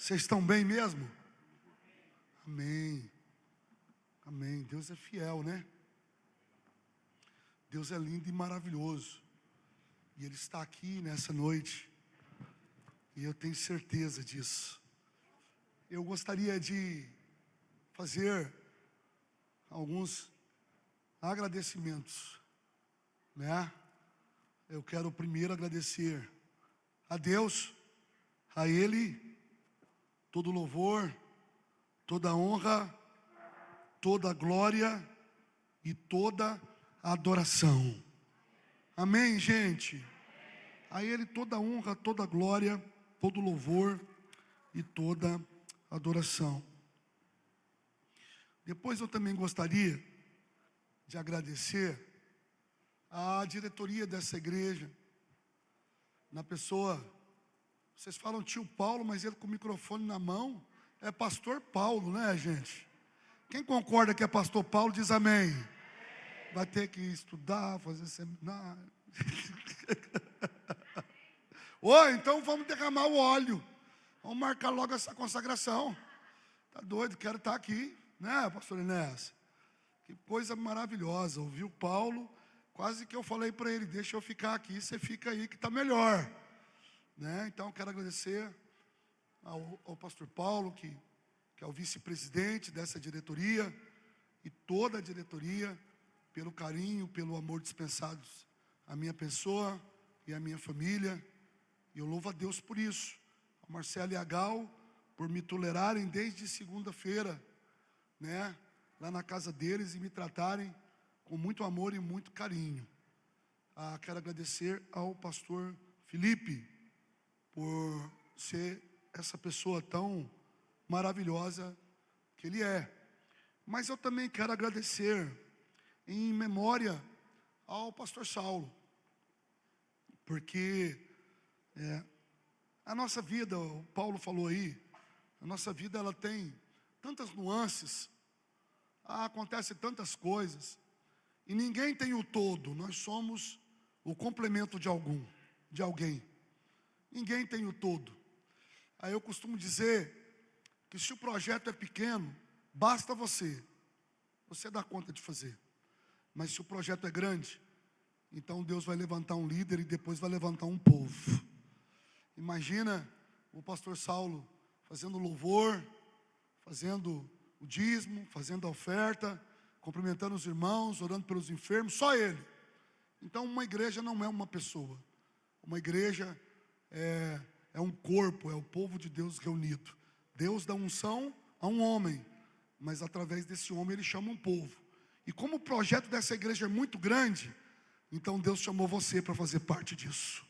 Vocês estão bem mesmo? Amém. Amém. Deus é fiel, né? Deus é lindo e maravilhoso. E Ele está aqui nessa noite. E eu tenho certeza disso. Eu gostaria de fazer alguns agradecimentos, né? Eu quero primeiro agradecer a Deus, a Ele, todo louvor, toda honra, toda glória e toda adoração. Amém, gente? A Ele toda honra, toda glória, todo louvor e toda adoração. Depois eu também gostaria de agradecer à diretoria dessa igreja, na pessoa, vocês falam tio Paulo, mas ele com o microfone na mão, é pastor Paulo, né, gente? Quem concorda que é pastor Paulo, diz amém. Vai ter que estudar, fazer seminário. Então vamos derramar o óleo. Vamos marcar logo essa consagração. Tá doido, quero estar aqui, né, pastor Inés? Que coisa maravilhosa. Ouviu Paulo, quase que eu falei para ele, deixa eu ficar aqui, você fica aí que está melhor. Né? Então quero agradecer ao pastor Paulo, que é o vice-presidente dessa diretoria, e toda a diretoria, pelo carinho, pelo amor dispensados à minha pessoa e à minha família. E eu louvo a Deus por isso. A Marcela e a Gal, por me tolerarem desde segunda-feira, né, lá na casa deles, e me tratarem com muito amor e muito carinho. Quero agradecer ao pastor Felipe, por ser essa pessoa tão maravilhosa que ele é. Mas eu também quero agradecer em memória ao pastor Saulo, porque a nossa vida, o Paulo falou aí, a nossa vida ela tem tantas nuances, acontece tantas coisas, e ninguém tem o todo, nós somos o complemento de alguém. Ninguém tem o todo. Aí eu costumo dizer que se o projeto é pequeno, basta você dá conta de fazer. Mas se o projeto é grande, então Deus vai levantar um líder e depois vai levantar um povo. Imagina o pastor Saulo fazendo louvor, fazendo o dízimo, fazendo a oferta, cumprimentando os irmãos, orando pelos enfermos, só ele. Então uma igreja não é uma pessoa. Uma igreja é um corpo, é o povo de Deus reunido. Deus dá unção a um homem, mas através desse homem ele chama um povo. E como o projeto dessa igreja é muito grande, então Deus chamou você para fazer parte disso.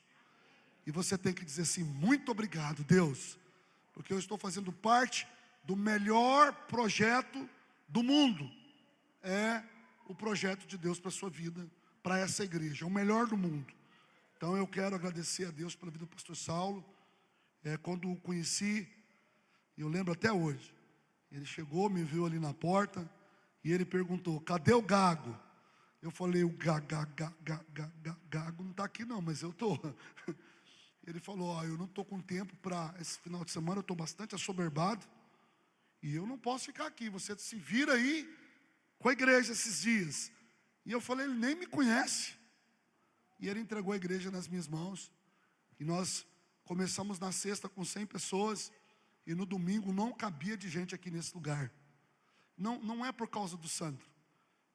E você tem que dizer assim, muito obrigado, Deus, porque eu estou fazendo parte do melhor projeto do mundo. É o projeto de Deus para a sua vida, para essa igreja, é o melhor do mundo. Então eu quero agradecer a Deus pela vida do pastor Saulo. Quando o conheci, eu lembro até hoje, ele chegou, me viu ali na porta, e ele perguntou, cadê o Gago? Eu falei, o Gago não está aqui não, mas eu estou. Ele falou, eu não estou com tempo para esse final de semana, eu estou bastante assoberbado, e eu não posso ficar aqui, você se vira aí com a igreja esses dias. E eu falei, ele nem me conhece. E ele entregou a igreja nas minhas mãos. E nós começamos na sexta com 100 pessoas. E no domingo não cabia de gente aqui nesse lugar. Não é por causa do Sandro.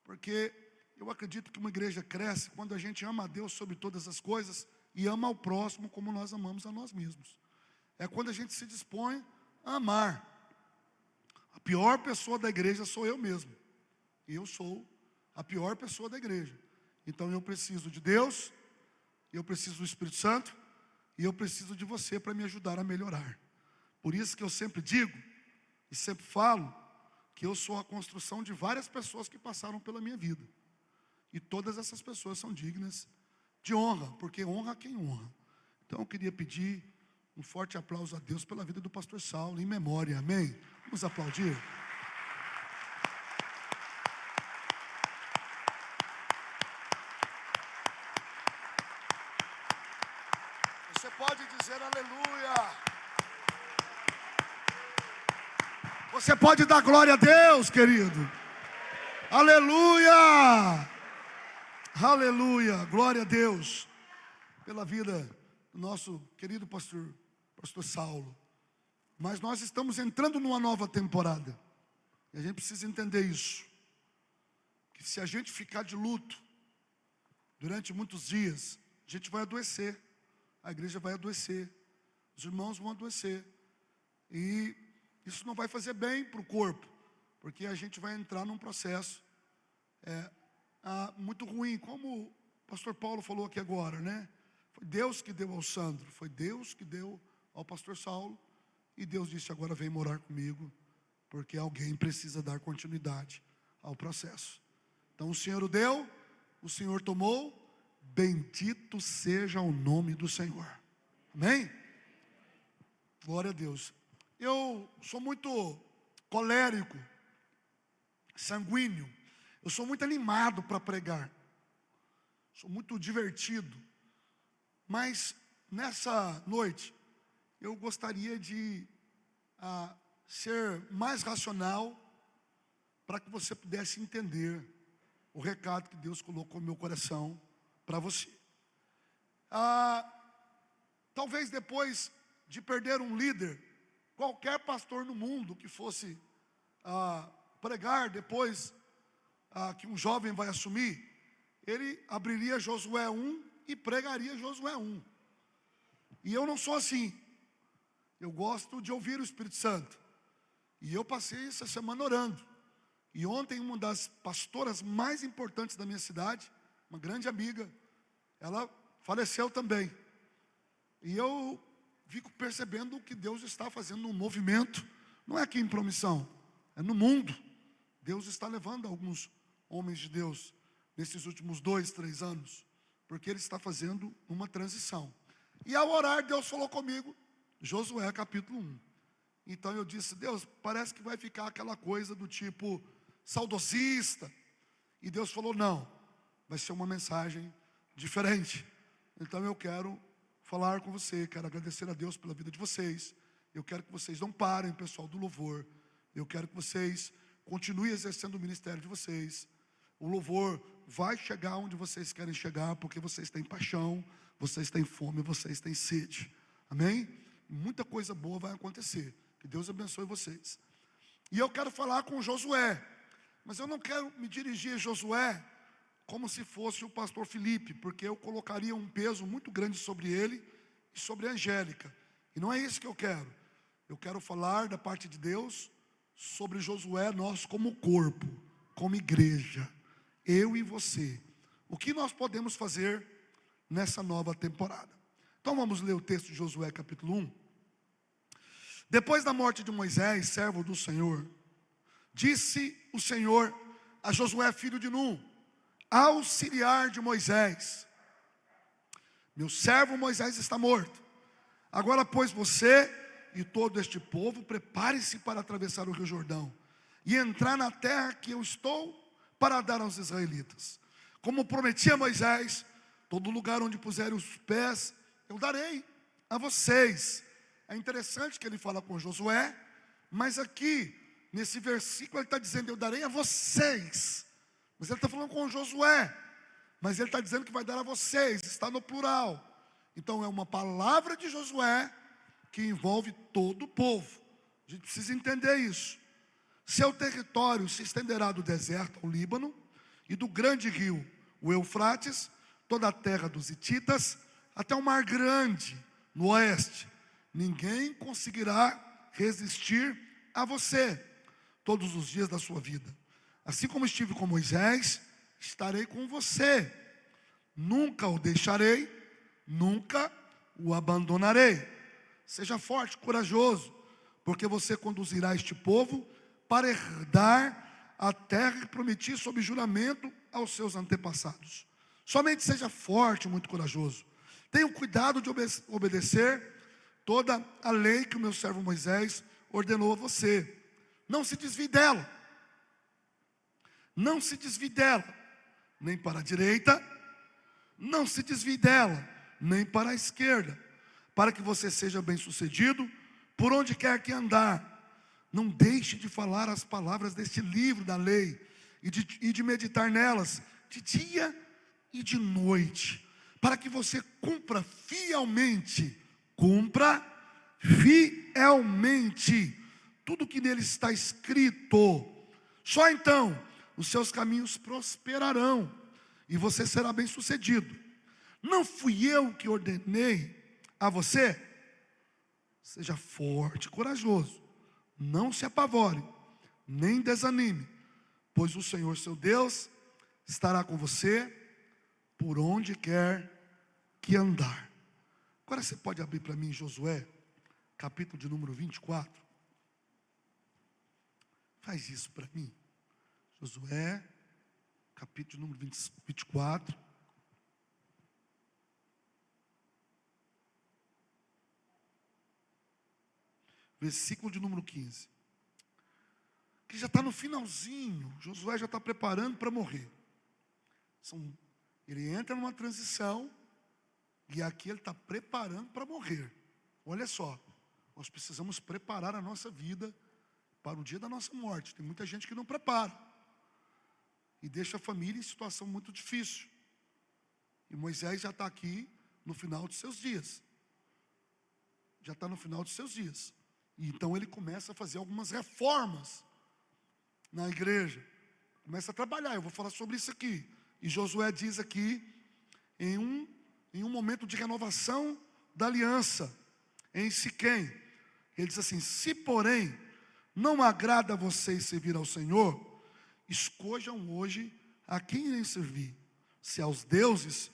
Porque eu acredito que uma igreja cresce quando a gente ama a Deus sobre todas as coisas e ama ao próximo como nós amamos a nós mesmos. É quando a gente se dispõe a amar. A pior pessoa da igreja sou eu mesmo. E eu sou a pior pessoa da igreja. Então eu preciso de Deus, eu preciso do Espírito Santo, e eu preciso de você para me ajudar a melhorar. Por isso que eu sempre digo, e sempre falo, que eu sou a construção de várias pessoas que passaram pela minha vida. E todas essas pessoas são dignas de honra, porque honra quem honra. Então eu queria pedir um forte aplauso a Deus pela vida do pastor Saulo, em memória, amém? Vamos aplaudir? Você pode dizer aleluia. Você pode dar glória a Deus, querido. Aleluia! Aleluia! Glória a Deus pela vida do nosso querido pastor Saulo. Mas nós estamos entrando numa nova temporada. E a gente precisa entender isso. Que se a gente ficar de luto durante muitos dias, a gente vai adoecer. A igreja vai adoecer. Os irmãos vão adoecer. E isso não vai fazer bem para o corpo. Porque a gente vai entrar num processo muito ruim. Como o pastor Paulo falou aqui agora, né? Foi Deus que deu ao Sandro. Foi Deus que deu ao pastor Saulo. E Deus disse, agora vem morar comigo. Porque alguém precisa dar continuidade ao processo. Então o Senhor o deu, o Senhor tomou. Bendito seja o nome do Senhor. Amém? Glória a Deus. Eu sou muito colérico, sanguíneo. Eu sou muito animado para pregar. Sou muito divertido. Mas nessa noite, eu gostaria de ser mais racional para que você pudesse entender o recado que Deus colocou no meu coração para você. Talvez depois de perder um líder, qualquer pastor no mundo que fosse pregar depois que um jovem vai assumir, ele abriria Josué 1 e pregaria Josué 1. E eu não sou assim. Eu gosto de ouvir o Espírito Santo. E eu passei essa semana orando. E ontem uma das pastoras mais importantes da minha cidade, uma grande amiga, ela faleceu também. E eu fico percebendo que Deus está fazendo um movimento, não é aqui em Promissão, é no mundo. Deus está levando alguns homens de Deus nesses últimos 2, 3 anos, porque Ele está fazendo uma transição. E ao orar, Deus falou comigo, Josué capítulo 1. Então eu disse, Deus, parece que vai ficar aquela coisa do tipo saudosista. E Deus falou, não, vai ser uma mensagem diferente. Então eu quero falar com você, quero agradecer a Deus pela vida de vocês. Eu quero que vocês não parem, pessoal do louvor. Eu quero que vocês continuem exercendo o ministério de vocês. O louvor vai chegar onde vocês querem chegar, porque vocês têm paixão, vocês têm fome, vocês têm sede. Amém? Muita coisa boa vai acontecer. Que Deus abençoe vocês. E eu quero falar com Josué. Mas eu não quero me dirigir a Josué como se fosse o pastor Felipe, porque eu colocaria um peso muito grande sobre ele e sobre a Angélica. E não é isso que eu quero. Eu quero falar da parte de Deus sobre Josué, nós como corpo, como igreja, eu e você. O que nós podemos fazer nessa nova temporada? Então vamos ler o texto de Josué capítulo 1. Depois da morte de Moisés, servo do Senhor, disse o Senhor a Josué, filho de Num, auxiliar de Moisés: meu servo Moisés está morto. Agora, pois, você e todo este povo, prepare-se para atravessar o rio Jordão e entrar na terra que eu estou para dar aos israelitas. Como prometi a Moisés, todo lugar onde puserem os pés, eu darei a vocês. É interessante que ele fala com Josué, mas aqui, nesse versículo, ele está dizendo, eu darei a vocês. Mas ele está falando com Josué, mas ele está dizendo que vai dar a vocês, está no plural. Então é uma palavra de Josué que envolve todo o povo. A gente precisa entender isso. Seu território se estenderá do deserto ao Líbano e do grande rio, o Eufrates, toda a terra dos hititas, até o mar grande no oeste. Ninguém conseguirá resistir a você todos os dias da sua vida. Assim como estive com Moisés, estarei com você. Nunca o deixarei, nunca o abandonarei. Seja forte, corajoso, porque você conduzirá este povo para herdar a terra que prometi sob juramento aos seus antepassados. Somente seja forte e muito corajoso. Tenha cuidado de obedecer toda a lei que o meu servo Moisés ordenou a você. Não se desvie dela. Não se desvie dela, nem para a direita, não se desvie dela, nem para a esquerda, para que você seja bem-sucedido por onde quer que andar. Não deixe de falar as palavras deste livro da lei e de meditar nelas de dia e de noite, para que você cumpra fielmente tudo que nele está escrito. Só então os seus caminhos prosperarão e você será bem-sucedido. Não fui eu que ordenei a você? Seja forte e corajoso, não se apavore, nem desanime, pois o Senhor seu Deus estará com você por onde quer que andar. Agora você pode abrir para mim Josué, capítulo de número 24. Faz isso para mim. Josué, capítulo de número 24. Versículo de número 15. Que já está no finalzinho. Josué já está preparando para morrer. Ele entra numa transição. E aqui ele está preparando para morrer. Olha só. Nós precisamos preparar a nossa vida para o dia da nossa morte. Tem muita gente que não prepara. E deixa a família em situação muito difícil. E Moisés já está aqui no final dos seus dias. Já está no final dos seus dias. E então ele começa a fazer algumas reformas na igreja. Começa a trabalhar. Eu vou falar sobre isso aqui. E Josué diz aqui, em um momento de renovação da aliança, em Siquém, ele diz assim: se porém não agrada a vocês servir ao Senhor, escolham hoje a quem irem servir, se aos deuses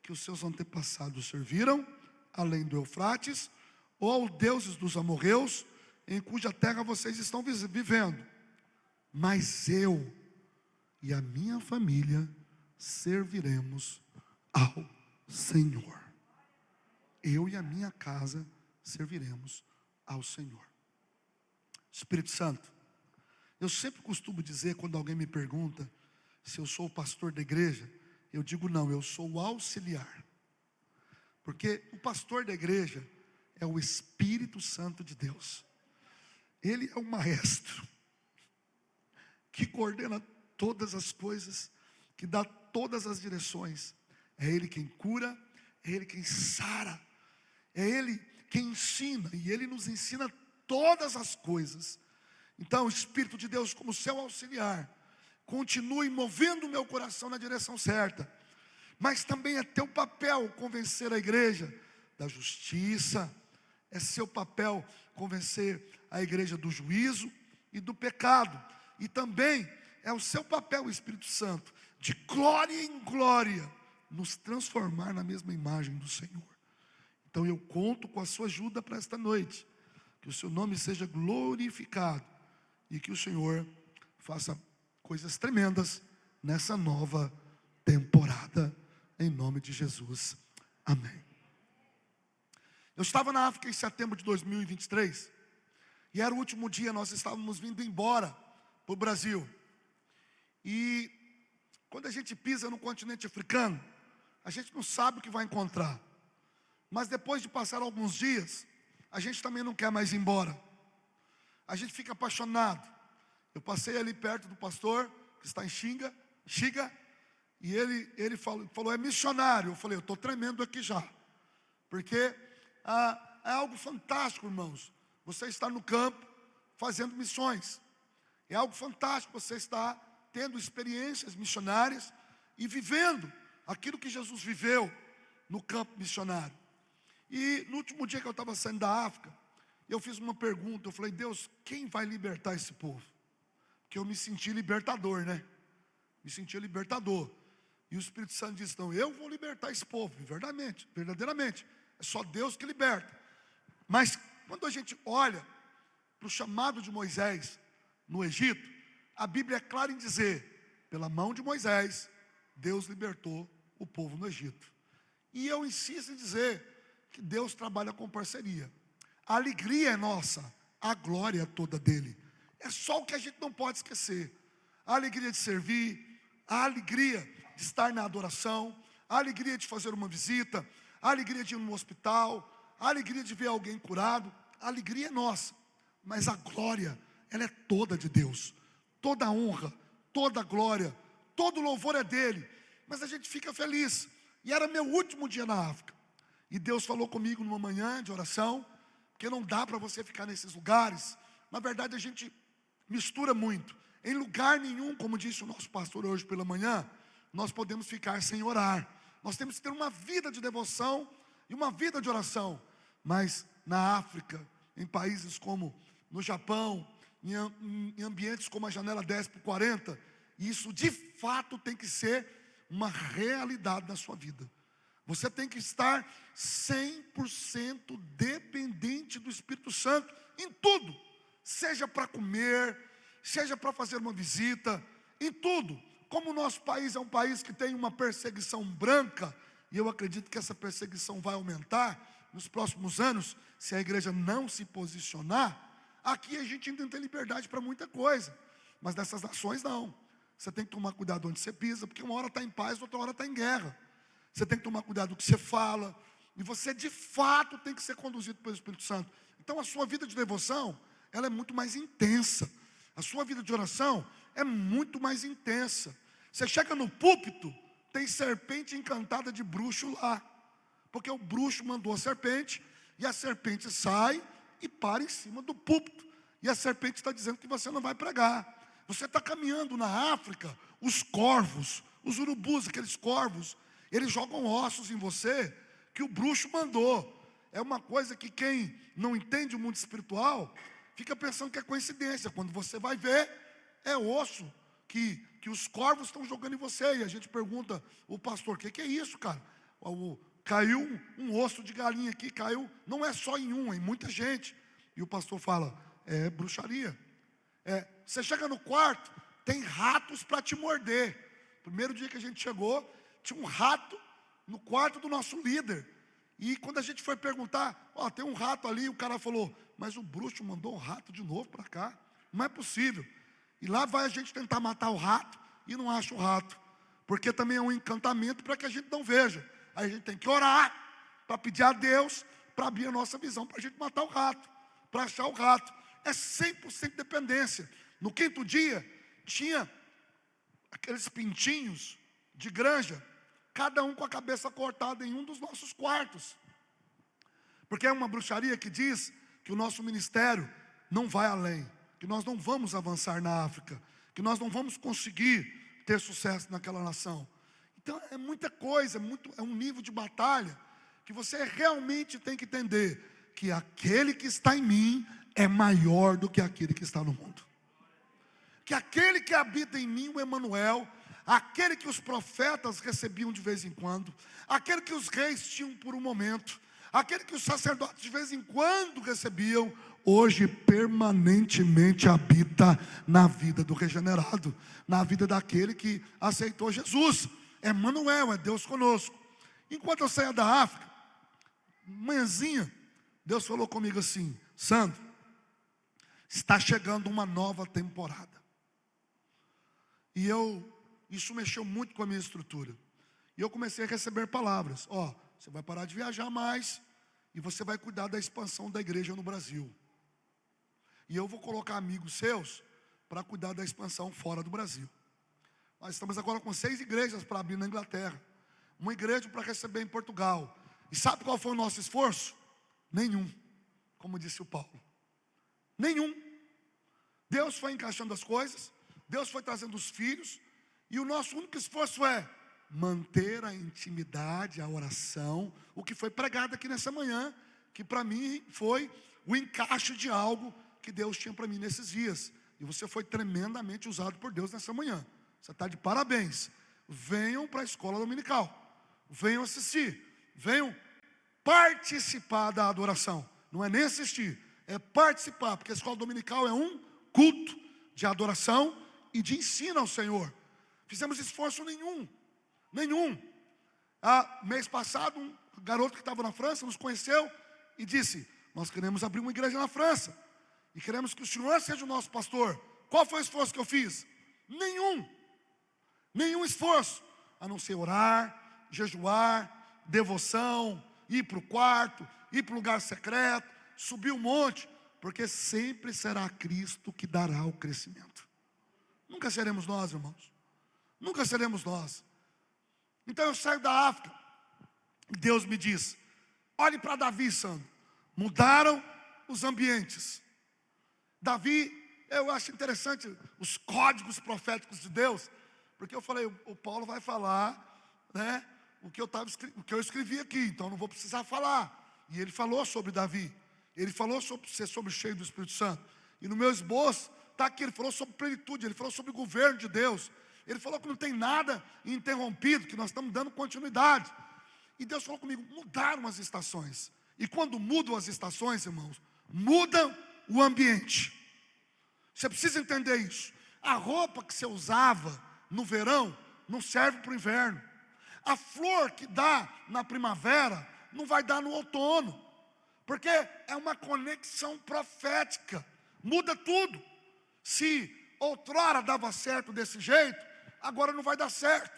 que os seus antepassados serviram, além do Eufrates, ou aos deuses dos amorreus, em cuja terra vocês estão vivendo. Mas eu e a minha família serviremos ao Senhor. Eu e a minha casa serviremos ao Senhor. Espírito Santo, eu sempre costumo dizer, quando alguém me pergunta se eu sou o pastor da igreja, eu digo não, eu sou o auxiliar. Porque o pastor da igreja é o Espírito Santo de Deus. Ele é o maestro que coordena todas as coisas, que dá todas as direções. É Ele quem cura, é Ele quem sara, é Ele quem ensina, e Ele nos ensina todas as coisas. Então o Espírito de Deus, como seu auxiliar, continue movendo o meu coração na direção certa. Mas também é teu papel convencer a igreja da justiça, é seu papel convencer a igreja do juízo e do pecado. E também é o seu papel, Espírito Santo, de glória em glória, nos transformar na mesma imagem do Senhor. Então eu conto com a sua ajuda para esta noite. Que o seu nome seja glorificado e que o Senhor faça coisas tremendas nessa nova temporada, em nome de Jesus, amém. Eu estava na África em setembro de 2023 e era o último dia, nós estávamos vindo embora para o Brasil. E quando a gente pisa no continente africano, a gente não sabe o que vai encontrar. Mas depois de passar alguns dias, a gente também não quer mais ir embora. A gente fica apaixonado. Eu passei ali perto do pastor, que está em Xiga, e ele falou, é missionário. Eu falei, eu estou tremendo aqui já. Porque é algo fantástico, irmãos. Você está no campo, fazendo missões. É algo fantástico, você está tendo experiências missionárias e vivendo aquilo que Jesus viveu no campo missionário. E no último dia que eu estava saindo da África, eu fiz uma pergunta, eu falei, Deus, quem vai libertar esse povo? Porque eu me senti libertador, né? Me senti libertador. E o Espírito Santo disse, não, eu vou libertar esse povo, verdadeiramente. É só Deus que liberta. Mas quando a gente olha para o chamado de Moisés no Egito, a Bíblia é clara em dizer, pela mão de Moisés, Deus libertou o povo no Egito. E eu insisto em dizer que Deus trabalha com parceria. A alegria é nossa, a glória é toda dele. É só o que a gente não pode esquecer. A alegria de servir, a alegria de estar na adoração, a alegria de fazer uma visita, a alegria de ir no hospital, a alegria de ver alguém curado. A alegria é nossa, mas a glória ela é toda de Deus. Toda a honra, toda a glória, todo louvor é dele. Mas a gente fica feliz. E era meu último dia na África. E Deus falou comigo numa manhã de oração, porque não dá para você ficar nesses lugares. Na verdade, a gente mistura muito. Em lugar nenhum, como disse o nosso pastor hoje pela manhã, nós podemos ficar sem orar. Nós temos que ter uma vida de devoção e uma vida de oração. Mas na África, em países como no Japão, em ambientes como a janela 10/40, isso de fato tem que ser uma realidade na sua vida. Você tem que estar 100% dependente do Espírito Santo em tudo. Seja para comer, seja para fazer uma visita, em tudo. Como o nosso país é um país que tem uma perseguição branca, e eu acredito que essa perseguição vai aumentar nos próximos anos, se a igreja não se posicionar, aqui a gente ainda tem liberdade para muita coisa, mas nessas nações não. Você tem que tomar cuidado onde você pisa, porque uma hora está em paz, outra hora está em guerra. Você tem que tomar cuidado do que você fala, e você de fato tem que ser conduzido pelo Espírito Santo. Então a sua vida de devoção, ela é muito mais intensa. A sua vida de oração é muito mais intensa. Você chega no púlpito, tem serpente encantada de bruxo lá, porque o bruxo mandou a serpente, e a serpente sai e para em cima do púlpito, e a serpente está dizendo que você não vai pregar. Você está caminhando na África, os corvos, os urubus, aqueles corvos, eles jogam ossos em você, que o bruxo mandou. É uma coisa que quem não entende o mundo espiritual, fica pensando que é coincidência. Quando você vai ver, é osso que os corvos estão jogando em você. E a gente pergunta, o pastor, o que é isso, cara? Caiu um osso de galinha aqui, caiu, não é só em um, é em muita gente. E o pastor fala, é bruxaria. Você chega no quarto, tem ratos para te morder. Primeiro dia que a gente chegou, tinha um rato no quarto do nosso líder. E quando a gente foi perguntar, tem um rato ali, o cara falou, mas o bruxo mandou um rato de novo para cá. Não é possível. E lá vai a gente tentar matar o rato e não acha o rato. Porque também é um encantamento para que a gente não veja. Aí a gente tem que orar para pedir a Deus para abrir a nossa visão, para a gente matar o rato, para achar o rato. É 100% dependência. No 5º dia, tinha aqueles pintinhos de granja, cada um com a cabeça cortada em um dos nossos quartos. Porque é uma bruxaria que diz que o nosso ministério não vai além, que nós não vamos avançar na África, que nós não vamos conseguir ter sucesso naquela nação. Então é muita coisa, é um nível de batalha que você realmente tem que entender que aquele que está em mim é maior do que aquele que está no mundo. Que aquele que habita em mim, o Emanuel, aquele que os profetas recebiam de vez em quando, aquele que os reis tinham por um momento, aquele que os sacerdotes de vez em quando recebiam, hoje permanentemente habita na vida do regenerado, na vida daquele que aceitou Jesus. Emanuel, é Deus conosco. Enquanto eu saía da África, manhãzinha, Deus falou comigo assim, Sandro, está chegando uma nova temporada. E isso mexeu muito com a minha estrutura. E eu comecei a receber palavras. Você vai parar de viajar mais e você vai cuidar da expansão da igreja no Brasil. E eu vou colocar amigos seus para cuidar da expansão fora do Brasil. Nós estamos agora com 6 igrejas para abrir na Inglaterra. Uma igreja para receber em Portugal. E sabe qual foi o nosso esforço? Nenhum, como disse o Paulo. Nenhum. Deus foi encaixando as coisas, Deus foi trazendo os filhos, e o nosso único esforço é manter a intimidade, a oração, o que foi pregado aqui nessa manhã, que para mim foi o encaixe de algo que Deus tinha para mim nesses dias. E você foi tremendamente usado por Deus nessa manhã. Você está de parabéns. Venham para a escola dominical. Venham assistir. Venham participar da adoração. Não é nem assistir, é participar, porque a escola dominical é um culto de adoração e de ensino ao Senhor. Fizemos esforço nenhum. Mês passado, um garoto que estava na França nos conheceu e disse, nós queremos abrir uma igreja na França e queremos que o senhor seja o nosso pastor. Qual foi o esforço que eu fiz? Nenhum esforço, a não ser orar, jejuar, devoção, ir para o quarto, ir para o lugar secreto, subir um monte. Porque sempre será Cristo que dará o crescimento. Nunca seremos nós, irmãos. Nunca seremos nós. Então eu saio da África. Deus me diz: olhe para Davi, Sandro. Mudaram os ambientes. Davi, eu acho interessante os códigos proféticos de Deus. Porque eu falei, o Paulo vai falar, né, o que eu escrevi aqui. Então não vou precisar falar. E ele falou sobre Davi. Ele falou sobre ser cheio do Espírito Santo. E no meu esboço está aqui, ele falou sobre plenitude, ele falou sobre o governo de Deus. Ele falou que não tem nada interrompido, que nós estamos dando continuidade. E Deus falou comigo, mudaram as estações. E quando mudam as estações, irmãos, mudam o ambiente. Você precisa entender isso. A roupa que você usava no verão não serve para o inverno. A flor que dá na primavera não vai dar no outono. Porque é uma conexão profética. Muda tudo. Se outrora dava certo desse jeito, agora não vai dar certo.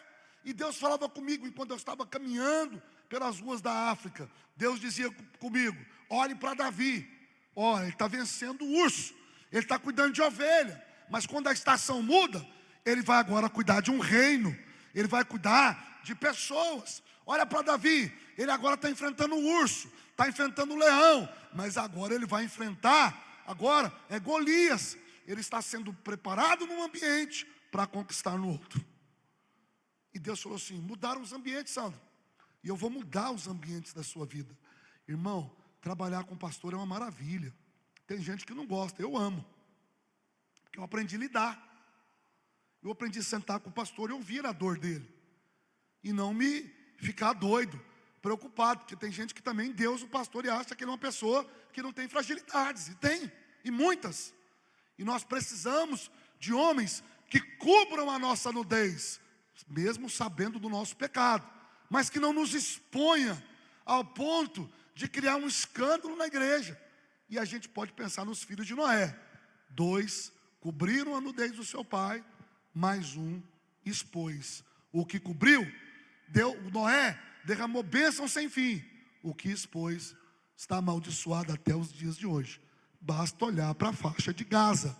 E Deus falava comigo enquanto eu estava caminhando pelas ruas da África. Deus dizia comigo, olhe para Davi. Olha, ele está vencendo o urso. Ele está cuidando de ovelha. Mas quando a estação muda, ele vai agora cuidar de um reino. Ele vai cuidar de pessoas. Olha para Davi. Ele agora está enfrentando o urso. Está enfrentando o leão. Mas agora ele vai enfrentar, agora é Golias. Ele está sendo preparado num ambiente para conquistar no outro. E Deus falou assim, mudaram os ambientes, Sandro. E eu vou mudar os ambientes da sua vida. Irmão, trabalhar com pastor é uma maravilha. Tem gente que não gosta, eu amo. Porque eu aprendi a lidar. Eu aprendi a sentar com o pastor e ouvir a dor dele. E não me ficar doido, preocupado. Porque tem gente que também Deus, o pastor, e acha que ele é uma pessoa que não tem fragilidades. E tem, e muitas. E nós precisamos de homens que cubram a nossa nudez, mesmo sabendo do nosso pecado, mas que não nos exponha ao ponto de criar um escândalo na igreja. E a gente pode pensar nos filhos de Noé. 2 cobriram a nudez do seu pai, mais um expôs. O que cobriu, Noé derramou bênção sem fim. O que expôs está amaldiçoado até os dias de hoje. Basta olhar para a faixa de Gaza.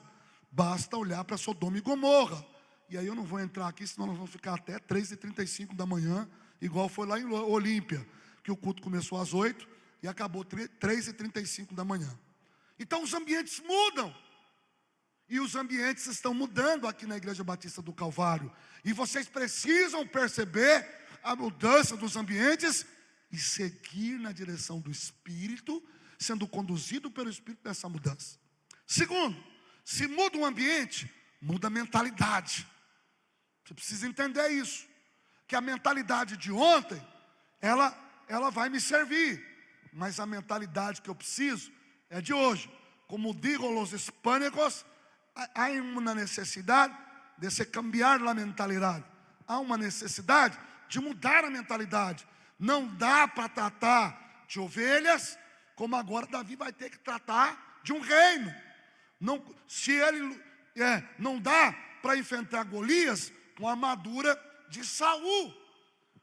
Basta olhar para Sodoma e Gomorra. E aí eu não vou entrar aqui, senão nós vamos ficar até 3h35 da manhã, igual foi lá em Olímpia, que o culto começou às 8 e acabou 3h35 da manhã. Então os ambientes mudam. E os ambientes estão mudando aqui na Igreja Batista do Calvário. E vocês precisam perceber a mudança dos ambientes e seguir na direção do Espírito, sendo conduzido pelo Espírito nessa mudança. Segundo, se muda o ambiente, muda a mentalidade. Você precisa entender isso. Que a mentalidade de ontem, ela vai me servir. Mas a mentalidade que eu preciso é de hoje. Como digo los hispânicos, há uma necessidade de se cambiar a mentalidade. Há uma necessidade de mudar a mentalidade. Não dá para tratar de ovelhas, como agora Davi vai ter que tratar de um reino. Não dá para enfrentar Golias com a armadura de Saul.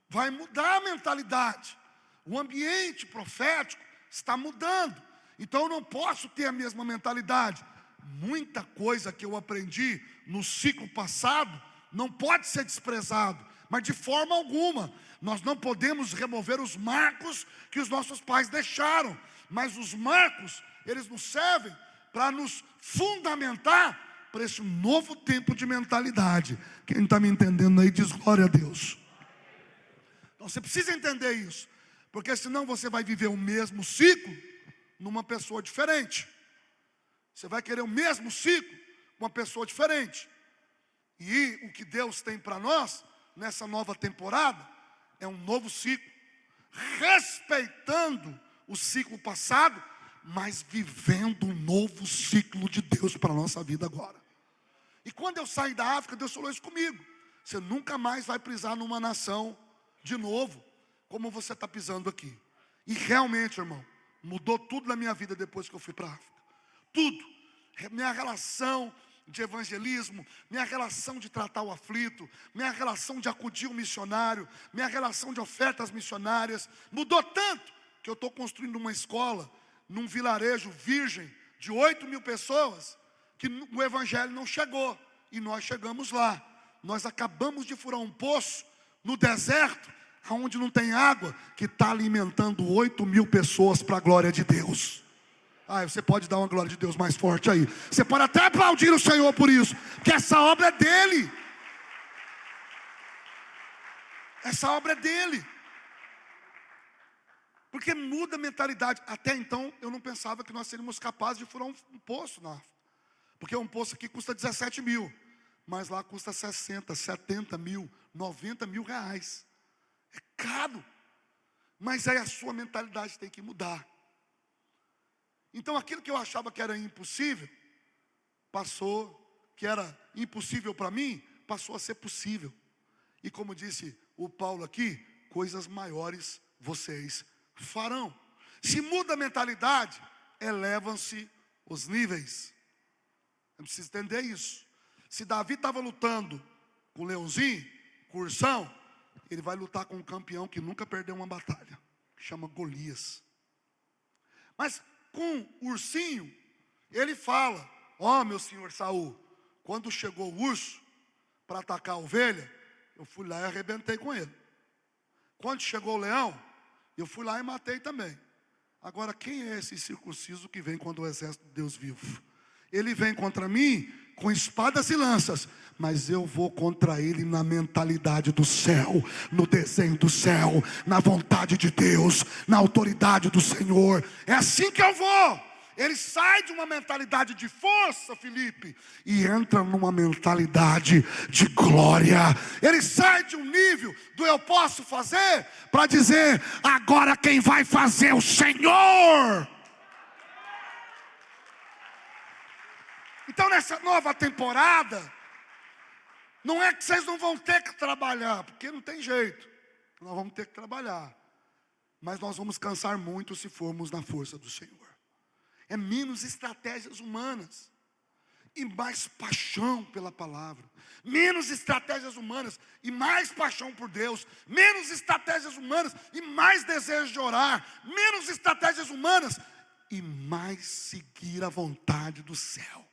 Vai mudar a mentalidade. O ambiente profético está mudando. Então eu não posso ter a mesma mentalidade. Muita coisa que eu aprendi no ciclo passado não pode ser desprezado, mas de forma alguma. Nós não podemos remover os marcos que os nossos pais deixaram, mas os marcos, eles nos servem para nos fundamentar para esse novo tempo de mentalidade. Quem está me entendendo aí diz glória a Deus. Então você precisa entender isso, porque senão você vai viver o mesmo ciclo numa pessoa diferente. Você vai querer o mesmo ciclo com uma pessoa diferente. E o que Deus tem para nós nessa nova temporada é um novo ciclo, respeitando o ciclo passado, mas vivendo um novo ciclo de Deus para a nossa vida agora. E quando eu saí da África, Deus falou isso comigo. Você nunca mais vai pisar numa nação de novo, como você está pisando aqui. E realmente, irmão, mudou tudo na minha vida depois que eu fui para a África. Tudo. Minha relação de evangelismo, minha relação de tratar o aflito, minha relação de acudir o missionário, minha relação de ofertas missionárias, mudou tanto que eu estou construindo uma escola num vilarejo virgem de 8.000 pessoas, que o evangelho não chegou, e nós chegamos lá. Nós acabamos de furar um poço no deserto, onde não tem água, que está alimentando 8.000 pessoas para a glória de Deus. Você pode dar uma glória de Deus mais forte aí. Você pode até aplaudir o Senhor por isso, porque essa obra é dele. Essa obra é dele. Porque muda a mentalidade. Até então eu não pensava que nós seríamos capazes de furar um poço na África. Porque um poço aqui custa 17 mil, mas lá custa 60, 70 mil, 90 mil reais. É caro. Mas aí a sua mentalidade tem que mudar. Então aquilo que eu achava que era impossível, que era impossível para mim, passou a ser possível. E como disse o Paulo aqui, coisas maiores vocês farão. Se muda a mentalidade, elevam-se os níveis. Eu preciso entender isso. Se Davi estava lutando com o leãozinho, com o ursão, ele vai lutar com um campeão que nunca perdeu uma batalha, que chama Golias. Mas com o ursinho, ele fala: ó, meu senhor Saul, quando chegou o urso para atacar a ovelha, eu fui lá e arrebentei com ele. Quando chegou o leão, eu fui lá e matei também. Agora, quem é esse circunciso que vem contra o exército de Deus vivo? Ele vem contra mim com espadas e lanças, mas eu vou contra ele na mentalidade do céu, no desenho do céu, na vontade de Deus, na autoridade do Senhor. É assim que eu vou. Ele sai de uma mentalidade de força, Felipe, e entra numa mentalidade de glória. Ele sai de um nível do eu posso fazer, para dizer: agora quem vai fazer é o Senhor. Então nessa nova temporada, não é que vocês não vão ter que trabalhar, porque não tem jeito, nós vamos ter que trabalhar, mas nós vamos cansar muito se formos na força do Senhor. É menos estratégias humanas e mais paixão pela palavra. Menos estratégias humanas e mais paixão por Deus. Menos estratégias humanas e mais desejo de orar. Menos estratégias humanas e mais seguir a vontade do céu.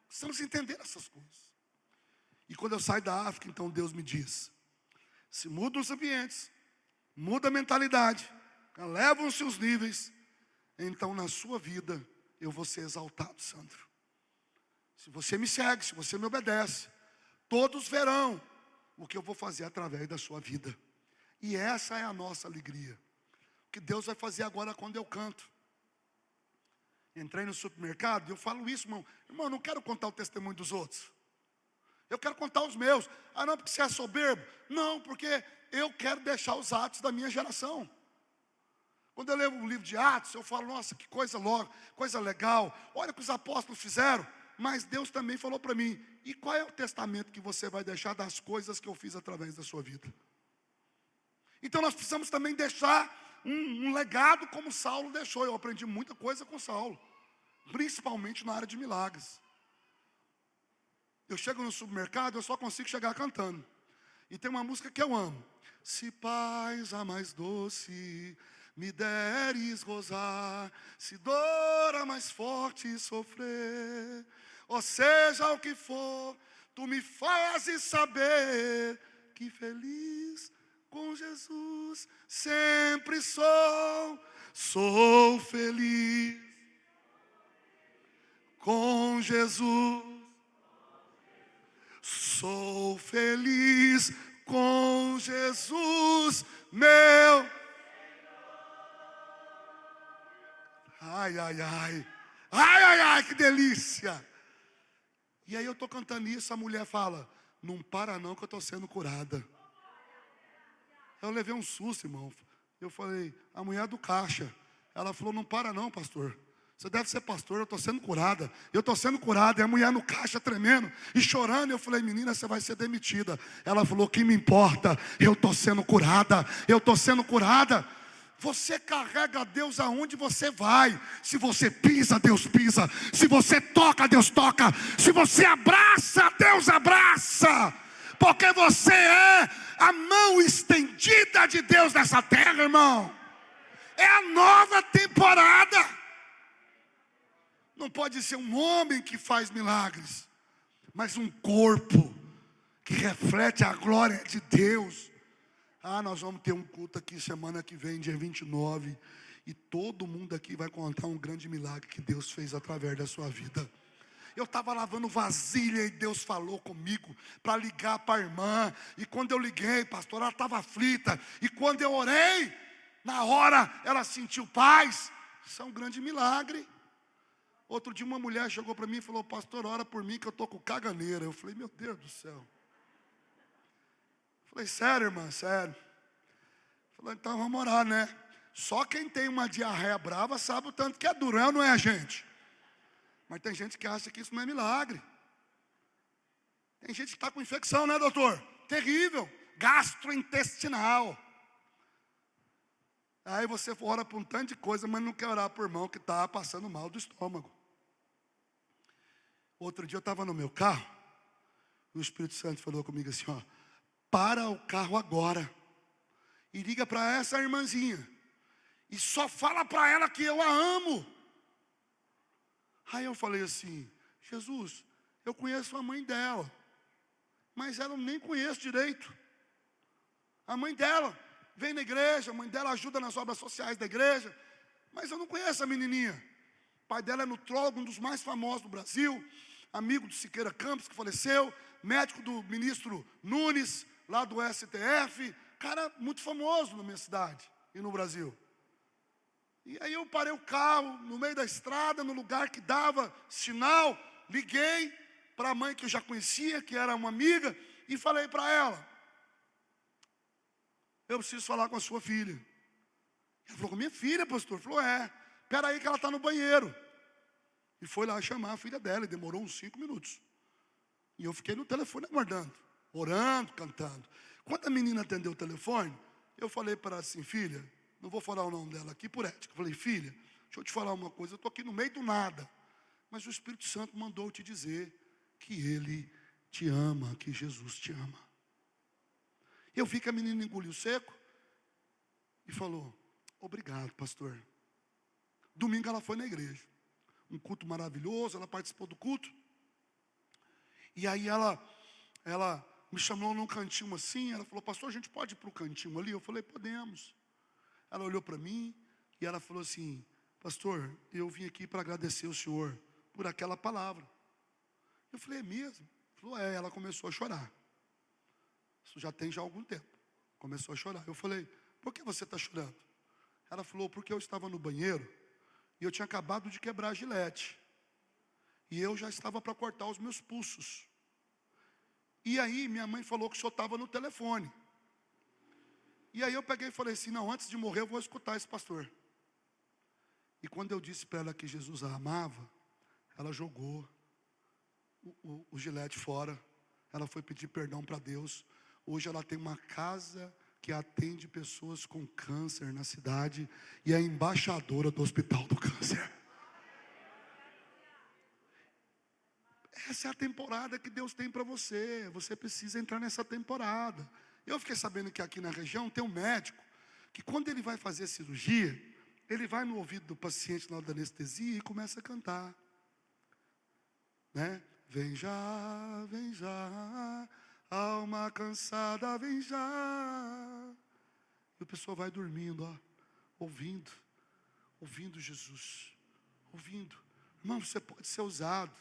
Precisamos entender essas coisas. E quando eu saio da África, então Deus me diz: se muda os ambientes, muda a mentalidade, elevam-se os níveis, então na sua vida eu vou ser exaltado, Sandro. Se você me segue, se você me obedece, todos verão o que eu vou fazer através da sua vida. E essa é a nossa alegria. O que Deus vai fazer agora quando eu canto. Entrei no supermercado e eu falo isso, irmão. Irmão, eu não quero contar o testemunho dos outros. Eu quero contar os meus. Ah, não, porque você é soberbo. Não, porque eu quero deixar os atos da minha geração. Quando eu leio o livro de Atos, eu falo: nossa, que coisa legal. Olha o que os apóstolos fizeram. Mas Deus também falou para mim: e qual é o testamento que você vai deixar das coisas que eu fiz através da sua vida? Então nós precisamos também deixar um legado como Saulo deixou. Eu aprendi muita coisa com Saulo, principalmente na área de milagres. Eu chego no supermercado, eu só consigo chegar cantando. E tem uma música que eu amo: se paz a mais doce me deres gozar, se dor a mais forte sofrer, ou seja o que for, tu me fazes saber que feliz com Jesus sempre sou feliz com Jesus, sou feliz com Jesus, meu. Ai, ai, ai, ai, ai, ai, que delícia. E aí eu estou cantando isso, a mulher fala: não para não que eu estou sendo curada. Eu levei um susto, irmão. Eu falei: a mulher do caixa. Ela falou: não para não, pastor. Você deve ser pastor, eu estou sendo curada. Eu estou sendo curada. E a mulher no caixa tremendo e chorando. Eu falei: menina, você vai ser demitida. Ela falou: que me importa? Eu estou sendo curada. Eu estou sendo curada. Você carrega Deus aonde você vai. Se você pisa, Deus pisa. Se você toca, Deus toca. Se você abraça, Deus abraça. Porque você é a mão estendida de Deus nessa terra, irmão. É a nova temporada. Não pode ser um homem que faz milagres, mas um corpo que reflete a glória de Deus. Nós vamos ter um culto aqui semana que vem, dia 29, e todo mundo aqui vai contar um grande milagre que Deus fez através da sua vida. Eu estava lavando vasilha e Deus falou comigo para ligar para a irmã. E quando eu liguei, pastor, ela estava aflita. E quando eu orei, na hora ela sentiu paz. Isso é um grande milagre. Outro dia uma mulher chegou para mim e falou: pastor, ora por mim que eu estou com caganeira. Eu falei: meu Deus do céu. Falei: sério, irmã, sério. Falei: então vamos orar, né? Só quem tem uma diarreia brava sabe o tanto que é duro, não é, gente? Mas tem gente que acha que isso não é milagre. Tem gente que está com infecção, né, doutor? Terrível, gastrointestinal. Aí você ora por um tanto de coisa, mas não quer orar por irmão que está passando mal do estômago. Outro dia eu estava no meu carro, e o Espírito Santo falou comigo assim: ó, para o carro agora, e liga para essa irmãzinha, e só fala para ela que eu a amo. Aí eu falei assim: Jesus, eu conheço a mãe dela, mas ela eu nem conheço direito. A mãe dela vem na igreja, a mãe dela ajuda nas obras sociais da igreja, mas eu não conheço a menininha. O pai dela é nutrólogo, um dos mais famosos do Brasil, amigo do Siqueira Campos, que faleceu, médico do ministro Nunes, lá do STF, cara muito famoso na minha cidade e no Brasil. E aí eu parei o carro no meio da estrada, no lugar que dava sinal, liguei para a mãe que eu já conhecia, que era uma amiga, e falei para ela: eu preciso falar com a sua filha. Ela falou: com minha filha, pastor? Falou: espera aí que ela está no banheiro. E foi lá chamar a filha dela, e demorou uns 5 minutos. E eu fiquei no telefone aguardando, orando, cantando. Quando a menina atendeu o telefone, eu falei para ela assim: filha, não vou falar o nome dela aqui por ética. Eu falei: filha, deixa eu te falar uma coisa, eu estou aqui no meio do nada, mas o Espírito Santo mandou te dizer que Ele te ama, que Jesus te ama. Eu vi que a menina engoliu seco e falou: obrigado, pastor. Domingo ela foi na igreja, um culto maravilhoso, ela participou do culto. E aí ela me chamou num cantinho assim, ela falou: pastor, a gente pode ir para o cantinho ali? Eu falei: podemos. Ela olhou para mim e ela falou assim: pastor, eu vim aqui para agradecer o senhor por aquela palavra. Eu falei: é mesmo? Falou: ela começou a chorar. Isso já tem algum tempo. Começou a chorar. Eu falei: por que você está chorando? Ela falou: porque eu estava no banheiro e eu tinha acabado de quebrar a gilete. E eu já estava para cortar os meus pulsos. E aí minha mãe falou que o senhor estava no telefone. E aí eu peguei e falei assim: não, antes de morrer eu vou escutar esse pastor. E quando eu disse para ela que Jesus a amava, ela jogou o gilete fora. Ela foi pedir perdão para Deus. Hoje ela tem uma casa que atende pessoas com câncer na cidade e é embaixadora do Hospital do Câncer. Essa é a temporada que Deus tem para você. Você precisa entrar nessa temporada. Eu fiquei sabendo que aqui na região tem um médico que quando ele vai fazer a cirurgia, ele vai no ouvido do paciente na hora da anestesia e começa a cantar, né? Vem já, alma cansada, vem já. E o pessoal vai dormindo, ouvindo Jesus, ouvindo. Irmão, você pode ser usado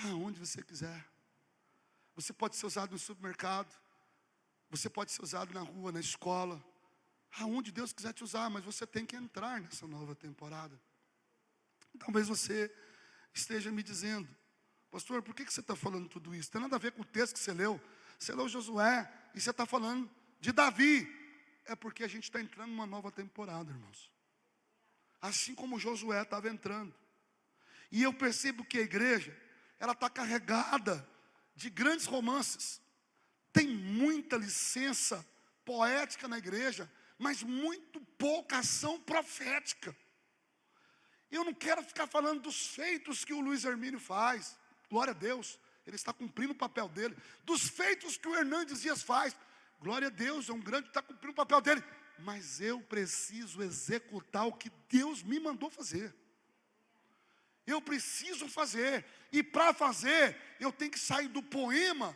aonde você quiser. Você pode ser usado no supermercado. Você pode ser usado na rua, na escola, aonde Deus quiser te usar, mas você tem que entrar nessa nova temporada. Talvez você esteja me dizendo: pastor, por que você está falando tudo isso? Tem nada a ver com o texto que você leu. Você leu Josué e você está falando de Davi. É porque a gente está entrando numa nova temporada, irmãos. Assim como Josué estava entrando. E eu percebo que a igreja, ela está carregada de grandes romances. Tem muita licença poética na igreja, mas muito pouca ação profética. Eu não quero ficar falando dos feitos que o Luiz Hermínio faz. Glória a Deus, ele está cumprindo o papel dele. Dos feitos que o Hernandes Dias faz. Glória a Deus, é um grande que está cumprindo o papel dele. Mas eu preciso executar o que Deus me mandou fazer. Eu preciso fazer. E para fazer, eu tenho que sair do poema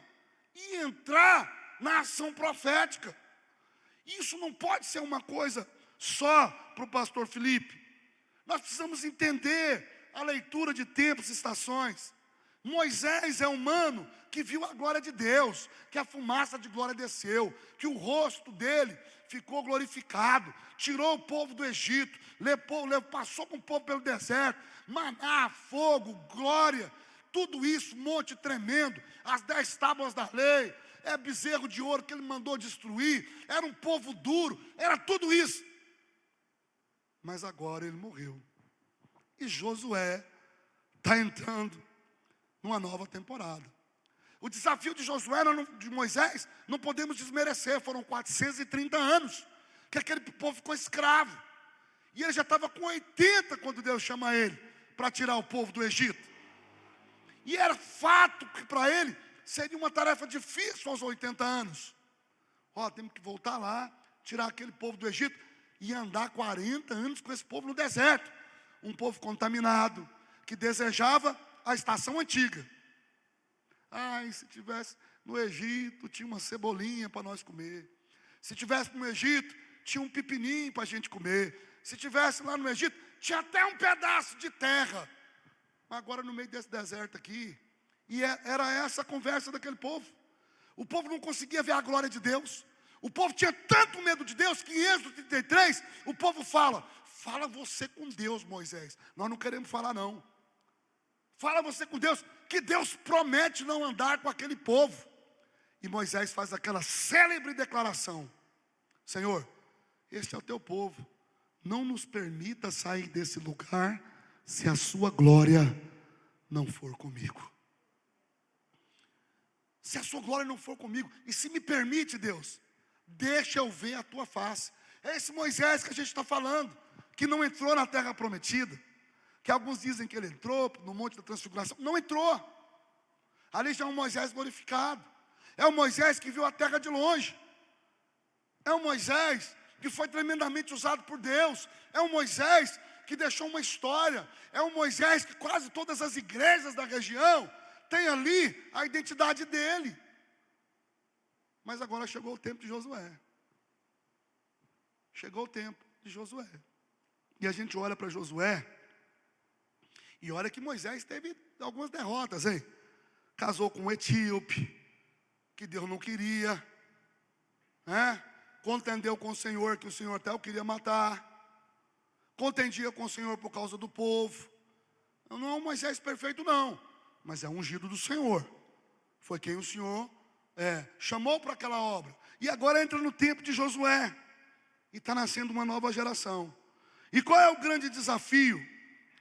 e entrar na ação profética. Isso não pode ser uma coisa só para o pastor Felipe. Nós precisamos entender a leitura de tempos e estações. Moisés é humano que viu a glória de Deus, que a fumaça de glória desceu, que o rosto dele ficou glorificado, tirou o povo do Egito, passou com o povo pelo deserto, maná, fogo, glória, tudo isso, monte tremendo, as 10 tábuas da lei, bezerro de ouro que ele mandou destruir, era um povo duro, era tudo isso. Mas agora ele morreu. E Josué está entrando numa nova temporada. O desafio de Josué, de Moisés, não podemos desmerecer. Foram 430 anos que aquele povo ficou escravo. E ele já estava com 80 quando Deus chama ele para tirar o povo do Egito. E era fato que para ele seria uma tarefa difícil aos 80 anos. Temos que voltar lá, tirar aquele povo do Egito e andar 40 anos com esse povo no deserto. Um povo contaminado, que desejava a estação antiga. Se tivesse no Egito, tinha uma cebolinha para nós comer. Se tivesse no Egito, tinha um pepininho para a gente comer. Se tivesse lá no Egito, tinha até um pedaço de terra. Mas agora no meio desse deserto aqui, era essa a conversa daquele povo. O povo não conseguia ver a glória de Deus. O povo tinha tanto medo de Deus que em Êxodo 33, o povo fala você com Deus, Moisés. Nós não queremos falar não. Fala você com Deus, que Deus promete não andar com aquele povo. E Moisés faz aquela célebre declaração: Senhor, este é o teu povo, não nos permita sair desse lugar, se a sua glória não for comigo. Se a sua glória não for comigo, e se me permite, Deus, deixa eu ver a tua face. É esse Moisés que a gente está falando, que não entrou na terra prometida, que alguns dizem que ele entrou no Monte da Transfiguração. Não entrou. Ali já é um Moisés glorificado. É o Moisés que viu a terra de longe. É o Moisés que foi tremendamente usado por Deus. É o Moisés que deixou uma história. É o Moisés que quase todas as igrejas da região têm ali a identidade dele. Mas agora chegou o tempo de Josué. Chegou o tempo de Josué. E a gente olha para Josué, e olha que Moisés teve algumas derrotas, hein? Casou com um etíope, que Deus não queria, né? Contendeu com o Senhor, que o Senhor até o queria matar. Contendia com o Senhor por causa do povo. Não é um Moisés perfeito não, mas é ungido do Senhor. Foi quem o Senhor chamou para aquela obra. E agora entra no tempo de Josué. E está nascendo uma nova geração. E qual é o grande desafio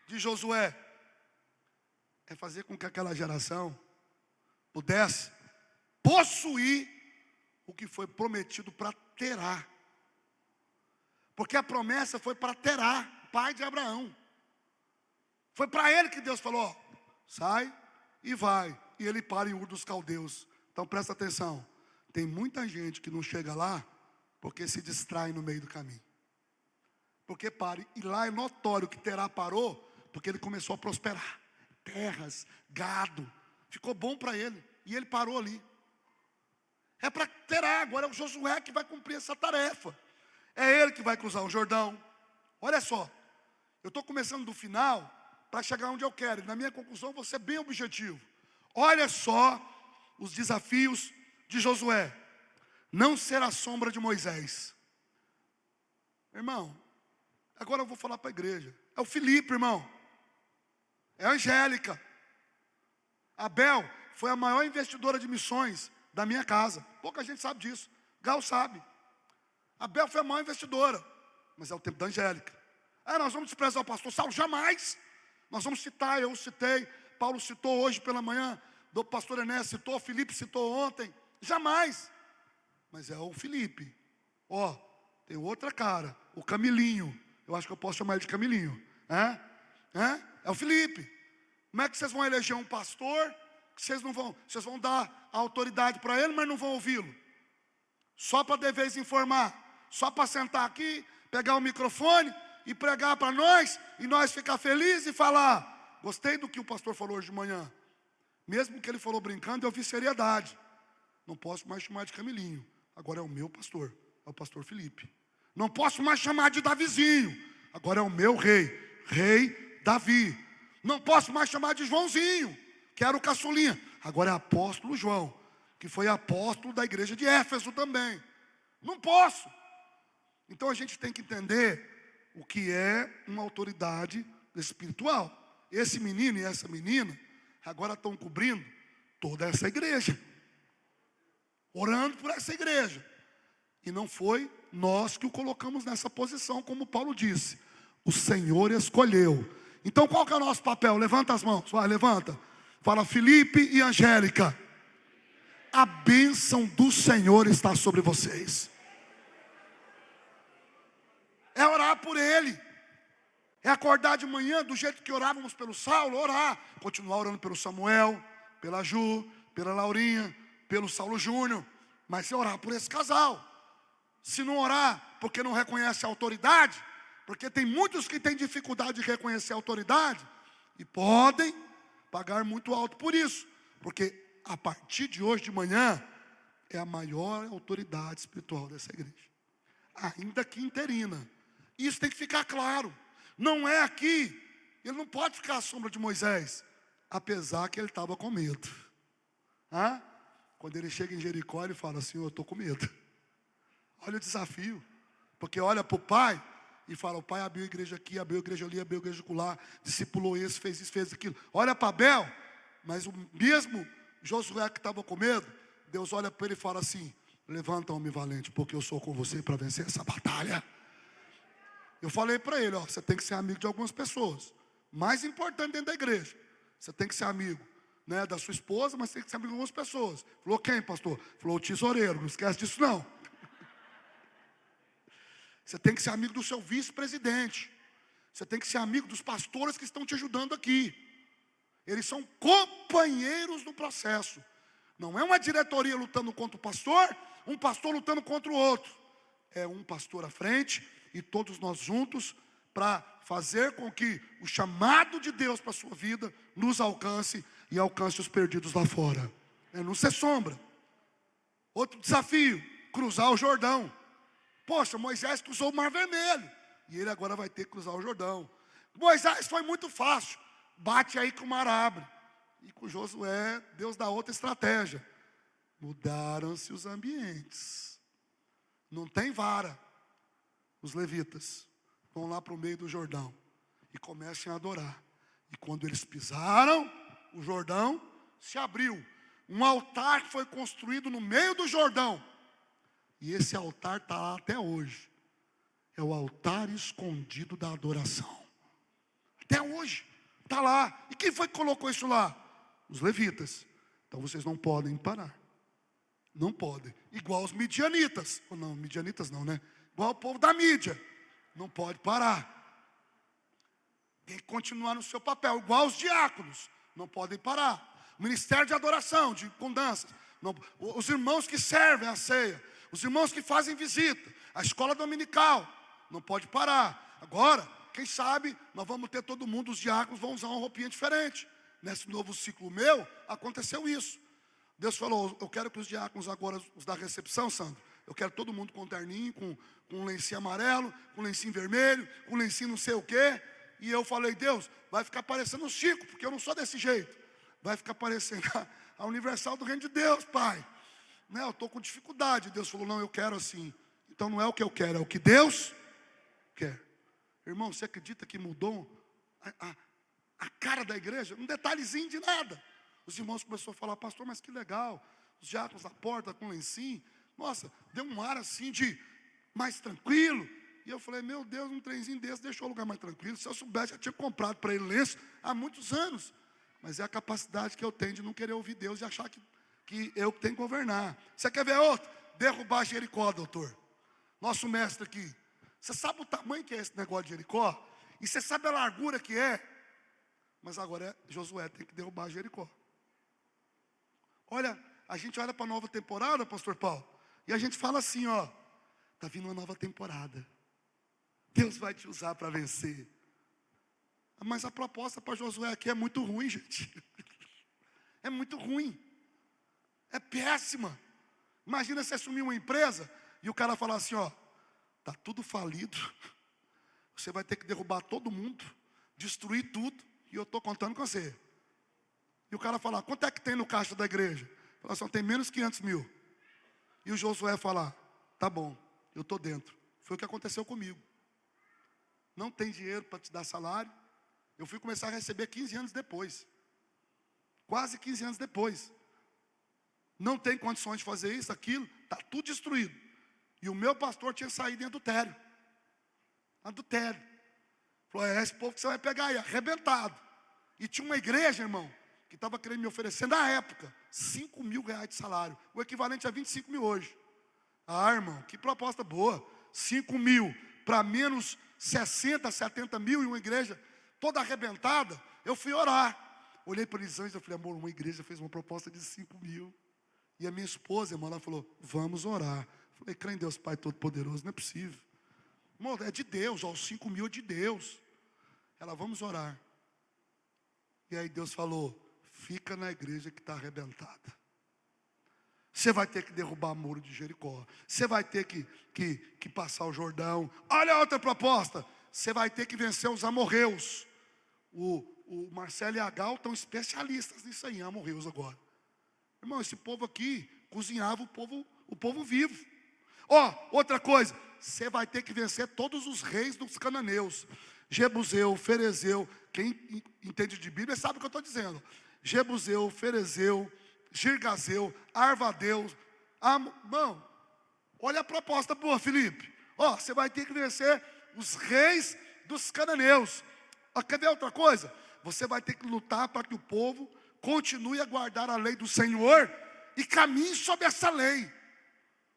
de Josué? É fazer com que aquela geração pudesse possuir o que foi prometido para Terá. Porque a promessa foi para Terá, pai de Abraão. Foi para ele que Deus falou: sai e vai. E ele para em Ur dos Caldeus. Então presta atenção, tem muita gente que não chega lá porque se distrai no meio do caminho. Porque pare, e lá é notório que Terá parou porque ele começou a prosperar. Terras, gado, ficou bom para ele, e ele parou ali. É para Terá, agora é o Josué que vai cumprir essa tarefa. É ele que vai cruzar o Jordão. Olha só, eu estou começando do final para chegar onde eu quero, e na minha conclusão vou ser bem objetivo. Olha só os desafios de Josué. Não ser a sombra de Moisés. Irmão, agora eu vou falar para a igreja. É o Felipe, irmão. É a Angélica. Abel foi a maior investidora de missões da minha casa. Pouca gente sabe disso. Gal sabe. Abel foi a maior investidora. Mas é o tempo da Angélica. Nós vamos desprezar o pastor Saulo? Jamais. Nós vamos citar, eu citei, Paulo citou hoje pela manhã, do pastor Enéas citou, Felipe citou ontem. Jamais. Mas é o Felipe. Tem outra cara, o Camilinho. Eu acho que eu posso chamar ele de Camilinho. É o Felipe. Como é que vocês vão eleger um pastor que vocês vão dar a autoridade para ele, mas não vão ouvi-lo? Só para de vez informar, só para sentar aqui, pegar o microfone e pregar para nós, e nós ficar felizes e falar: gostei do que o pastor falou hoje de manhã. Mesmo que ele falou brincando, eu vi seriedade. Não posso mais chamar de Camilinho. Agora é o meu pastor, é o pastor Felipe. Não posso mais chamar de Davizinho. Agora é o meu rei, rei Davi. Não posso mais chamar de Joãozinho, que era o caçulinha. Agora é apóstolo João, que foi apóstolo da igreja de Éfeso também. Não posso. Então a gente tem que entender o que é uma autoridade espiritual. Esse menino e essa menina agora estão cobrindo toda essa igreja, orando por essa igreja. E não foi nós que o colocamos nessa posição, como Paulo disse. O Senhor escolheu. Então qual que é o nosso papel? Levanta as mãos, vai, levanta. Fala, Felipe e Angélica, a bênção do Senhor está sobre vocês. É orar por ele. É acordar de manhã do jeito que orávamos pelo Saulo, orar. Continuar orando pelo Samuel, pela Ju, pela Laurinha, pelo Saulo Júnior. Mas é orar por esse casal. Se não orar porque não reconhece a autoridade, porque tem muitos que têm dificuldade de reconhecer a autoridade e podem pagar muito alto por isso. Porque a partir de hoje de manhã é a maior autoridade espiritual dessa igreja. Ainda que interina. Isso tem que ficar claro. Não é aqui. Ele não pode ficar à sombra de Moisés. Apesar que ele estava com medo. Quando ele chega em Jericó, ele fala assim, eu estou com medo. Olha o desafio. Porque olha para o pai e fala, o pai abriu a igreja aqui, abriu a igreja ali, abriu a igreja lá, discipulou esse, fez isso, fez aquilo. Olha para Abel, mas o mesmo Josué que estava com medo, Deus olha para ele e fala assim, levanta, homem valente, porque eu sou com você para vencer essa batalha. Eu falei para ele, você tem que ser amigo de algumas pessoas. Mais importante dentro da igreja, você tem que ser amigo, né, da sua esposa, mas tem que ser amigo de algumas pessoas. Falou quem, pastor? Falou o tesoureiro, não esquece disso não. Você tem que ser amigo do seu vice-presidente. Você tem que ser amigo dos pastores que estão te ajudando aqui. Eles são companheiros no processo. Não é uma diretoria lutando contra o pastor, um pastor lutando contra o outro. É um pastor à frente e todos nós juntos para fazer com que o chamado de Deus para a sua vida nos alcance e alcance os perdidos lá fora. Não ser sombra. Outro desafio, cruzar o Jordão. Poxa, Moisés cruzou o Mar Vermelho e ele agora vai ter que cruzar o Jordão. Moisés foi muito fácil. Bate aí que o mar abre. E com Josué, Deus dá outra estratégia. Mudaram-se os ambientes. Não tem vara. Os levitas vão lá para o meio do Jordão e começam a adorar. E quando eles pisaram, o Jordão se abriu. Um altar que foi construído no meio do Jordão. E esse altar está lá até hoje. É o altar escondido da adoração. Até hoje. Está lá. E quem foi que colocou isso lá? Os levitas. Então vocês não podem parar. Não podem. Igual os midianitas. Ou não, midianitas não, né? Igual o povo da mídia. Não pode parar. Tem que continuar no seu papel. Igual os diáconos. Não podem parar. O ministério de adoração, com danças. Não, os irmãos que servem a ceia. Os irmãos que fazem visita. A escola dominical. Não pode parar. Agora, quem sabe, nós vamos ter todo mundo, os diáconos vão usar uma roupinha diferente. Nesse novo ciclo meu, aconteceu isso. Deus falou, eu quero que os diáconos agora, os da recepção, Sandro, eu quero todo mundo com terninho, com um lencinho amarelo, com um lencinho vermelho, com um lencinho não sei o quê. E eu falei, Deus, vai ficar parecendo um Chico, porque eu não sou desse jeito. Vai ficar parecendo a Universal do Reino de Deus, Pai. Né, eu estou com dificuldade. Deus falou, não, eu quero assim. Então não é o que eu quero, é o que Deus quer. Irmão, você acredita que mudou a cara da igreja? Um detalhezinho de nada. Os irmãos começaram a falar, pastor, mas que legal. Os diáconos na porta com lencinho. Nossa, deu um ar assim de mais tranquilo. E eu falei, meu Deus, um trenzinho desse deixou o lugar mais tranquilo. Se eu soubesse, eu tinha comprado para ele lenço há muitos anos. Mas é a capacidade que eu tenho de não querer ouvir Deus e achar que eu tenho que governar. Você quer ver outro? Derrubar Jericó, doutor. Nosso mestre aqui. Você sabe o tamanho que é esse negócio de Jericó? E você sabe a largura que é? Mas agora Josué tem que derrubar Jericó. Olha, a gente olha para a nova temporada, pastor Paulo, e a gente fala assim, está vindo uma nova temporada. Deus vai te usar para vencer. Mas a proposta para Josué aqui é muito ruim, gente. É muito ruim. É péssima. Imagina você assumir uma empresa e o cara falar assim, ó, tá tudo falido. Você vai ter que derrubar todo mundo, destruir tudo, e eu estou contando com você. E o cara falar, quanto é que tem no caixa da igreja? Fala assim, tem menos 500 mil. E o Josué falar, tá bom, eu estou dentro. Foi o que aconteceu comigo. Não tem dinheiro para te dar salário. Eu fui começar a receber 15 anos depois. Quase 15 anos depois. Não tem condições de fazer isso, aquilo, está tudo destruído. E o meu pastor tinha saído em adultério. Adultério. Falou, esse povo que você vai pegar aí, arrebentado. E tinha uma igreja, irmão, que estava querendo me oferecer, na época, 5 mil reais de salário. O equivalente a 25 mil hoje. Ah, irmão, que proposta boa. 5 mil para menos 60, 70 mil em uma igreja toda arrebentada. Eu fui orar. Olhei para eles antes e falei, amor, uma igreja fez uma proposta de 5 mil. E a minha esposa, irmão, ela falou, vamos orar. Falei, crê em Deus Pai Todo-Poderoso, não é possível. Irmão, é de Deus, ó, os 5 mil é de Deus. Ela, vamos orar. E aí Deus falou, fica na igreja que está arrebentada. Você vai ter que derrubar o muro de Jericó. Você vai ter que passar o Jordão. Olha a outra proposta. Você vai ter que vencer os amorreus. O Marcelo e a Gal estão especialistas nisso aí, amorreus agora. Irmão, esse povo aqui cozinhava o povo vivo. Ó, outra coisa. Você vai ter que vencer todos os reis dos cananeus. Jebuseu, Ferezeu. Quem entende de Bíblia sabe o que eu estou dizendo. Jebuseu, Ferezeu, Girgazeu, Arvadeu. Irmão, olha a proposta boa, Felipe. Ó, você vai ter que vencer os reis dos cananeus. Ó, quer ver outra coisa? Você vai ter que lutar para que o povo continue a guardar a lei do Senhor e caminhe sob essa lei.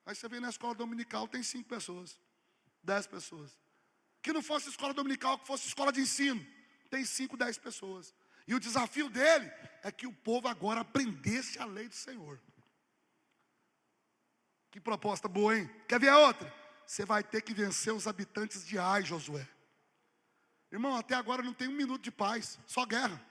Aí você vem na escola dominical, tem 5 pessoas, 10 pessoas. Que não fosse escola dominical, que fosse escola de ensino, tem 5, 10 pessoas. E o desafio dele é que o povo agora aprendesse a lei do Senhor. Que proposta boa, hein? Quer ver a outra? Você vai ter que vencer os habitantes de Ai, Josué. Irmão, até agora não tem 1 minuto de paz, só guerra.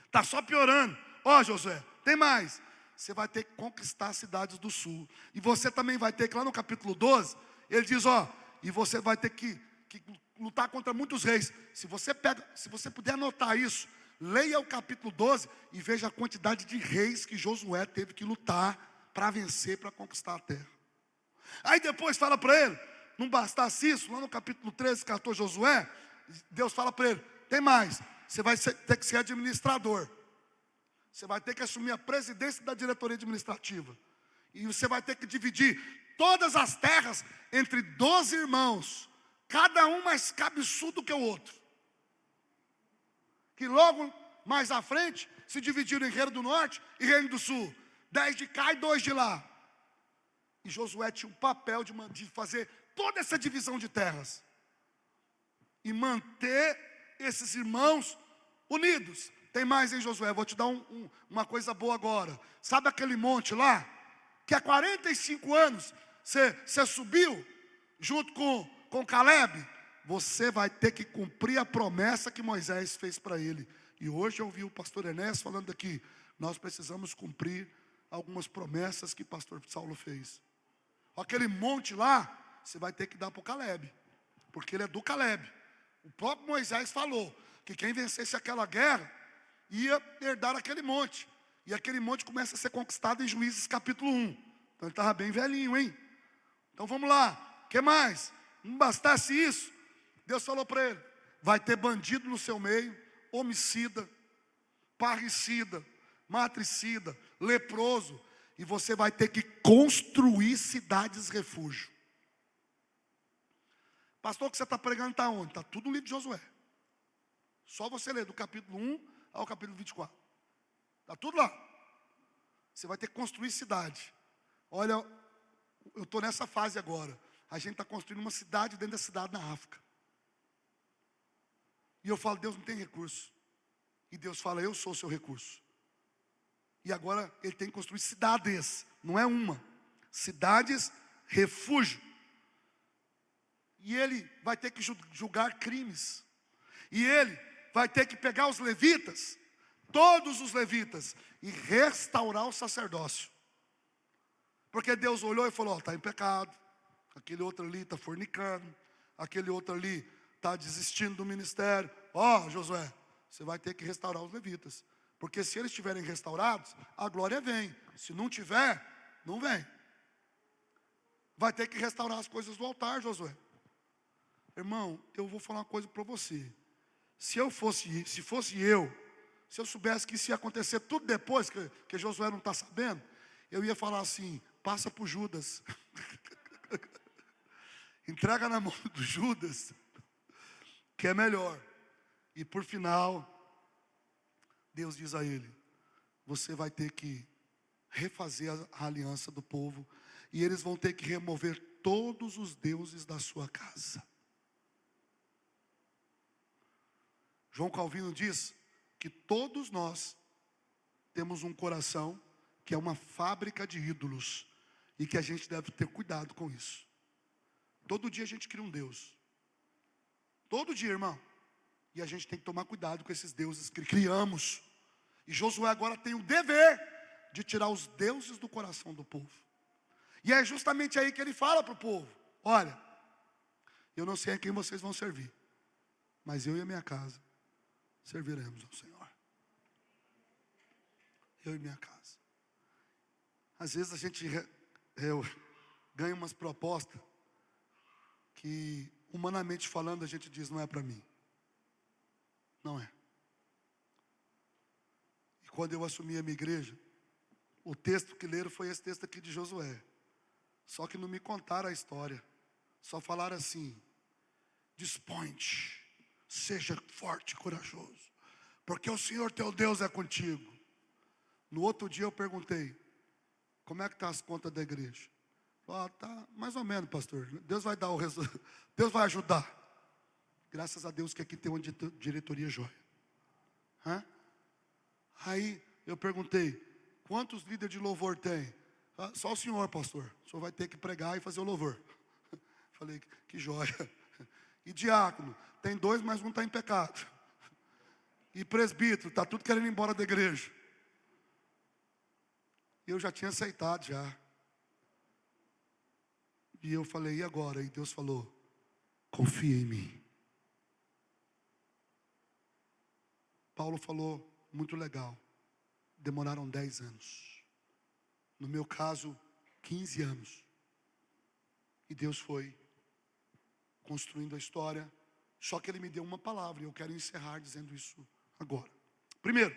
Está só piorando. Ó, Josué, tem mais. Você vai ter que conquistar as cidades do sul. E você também vai ter que, lá no capítulo 12, ele diz, ó, e você vai ter que lutar contra muitos reis. Se você puder anotar isso, leia o capítulo 12 e veja a quantidade de reis que Josué teve que lutar para vencer, para conquistar a terra. Aí depois fala para ele, não bastasse isso, lá no capítulo 13, 14, Josué, Deus fala para ele, tem mais, você vai ter que ser administrador. Você vai ter que assumir a presidência da diretoria administrativa. E você vai ter que dividir todas as terras entre 12 irmãos, cada um mais cabeçudo que o outro. Que logo mais à frente se dividiram em Reino do Norte e Reino do Sul. 10 de cá e 2 de lá. E Josué tinha o papel de fazer toda essa divisão de terras. E manter esses irmãos unidos. Tem mais, hein, Josué? Vou te dar uma coisa boa agora. Sabe aquele monte lá? Que há 45 anos você subiu junto com Caleb? Você vai ter que cumprir a promessa que Moisés fez para ele. E hoje eu ouvi o pastor Enéas falando aqui. Nós precisamos cumprir algumas promessas que o pastor Saulo fez. Aquele monte lá, você vai ter que dar para o Caleb. Porque ele é do Caleb. O próprio Moisés falou que quem vencesse aquela guerra ia herdar aquele monte. E aquele monte começa a ser conquistado em Juízes capítulo 1. Então ele estava bem velhinho, hein? Então vamos lá. O que mais? Não bastasse isso, Deus falou para ele, vai ter bandido no seu meio, homicida, parricida, matricida, leproso. E você vai ter que construir cidades refúgio. Pastor, o que você está pregando está onde? Está tudo no livro de Josué. Só você ler do capítulo 1 ao capítulo 24. Está tudo lá. Você vai ter que construir cidade. Olha, eu estou nessa fase agora. A gente está construindo uma cidade dentro da cidade na África. E eu falo, Deus não tem recurso. E Deus fala, eu sou o seu recurso. E agora ele tem que construir cidades, não é uma. Cidades, refúgio. E ele vai ter que julgar crimes. E ele vai ter que pegar os levitas, todos os levitas, e restaurar o sacerdócio. Porque Deus olhou e falou: está em pecado, aquele outro ali está fornicando, aquele outro ali está desistindo do ministério. Josué, você vai ter que restaurar os levitas. Porque se eles estiverem restaurados, a glória vem. Se não tiver, não vem. Vai ter que restaurar as coisas do altar, Josué. Irmão, eu vou falar uma coisa para você. Se eu soubesse que isso ia acontecer tudo depois, que Josué não está sabendo, eu ia falar assim: passa para o Judas. Entrega na mão do Judas, que é melhor. E por final, Deus diz a ele: você vai ter que refazer a aliança do povo, e eles vão ter que remover todos os deuses da sua casa. João Calvino diz que todos nós temos um coração que é uma fábrica de ídolos, e que a gente deve ter cuidado com isso. Todo dia a gente cria um Deus. Todo dia, irmão. E a gente tem que tomar cuidado com esses deuses que criamos. E Josué agora tem o dever de tirar os deuses do coração do povo. E é justamente aí que ele fala para o povo: olha, eu não sei a quem vocês vão servir, mas eu e a minha casa serviremos ao Senhor. Eu e minha casa. Às vezes a gente ganha umas propostas que, humanamente falando, a gente diz: não é para mim. Não é. E quando eu assumi a minha igreja, o texto que leram foi esse texto aqui de Josué. Só que não me contaram a história. Só falaram assim: dispõe-te, seja forte e corajoso, porque o Senhor teu Deus é contigo. No outro dia eu perguntei: como é que está as contas da igreja? Tá mais ou menos, pastor. Deus vai dar o resultado. Deus vai ajudar. Graças a Deus que aqui tem uma diretoria jóia. Aí eu perguntei: quantos líderes de louvor tem? Só o senhor, pastor. O senhor vai ter que pregar e fazer o louvor. Falei: que jóia. E diácono? Tem 2, mas um está em pecado. E presbítero? Está tudo querendo ir embora da igreja. Eu já tinha aceitado já. E eu falei: e agora? E Deus falou: confia em mim. Paulo falou muito legal: demoraram 10 anos. No meu caso, 15 anos. E Deus foi construindo a história. Só que Ele me deu uma palavra, e eu quero encerrar dizendo isso agora. Primeiro,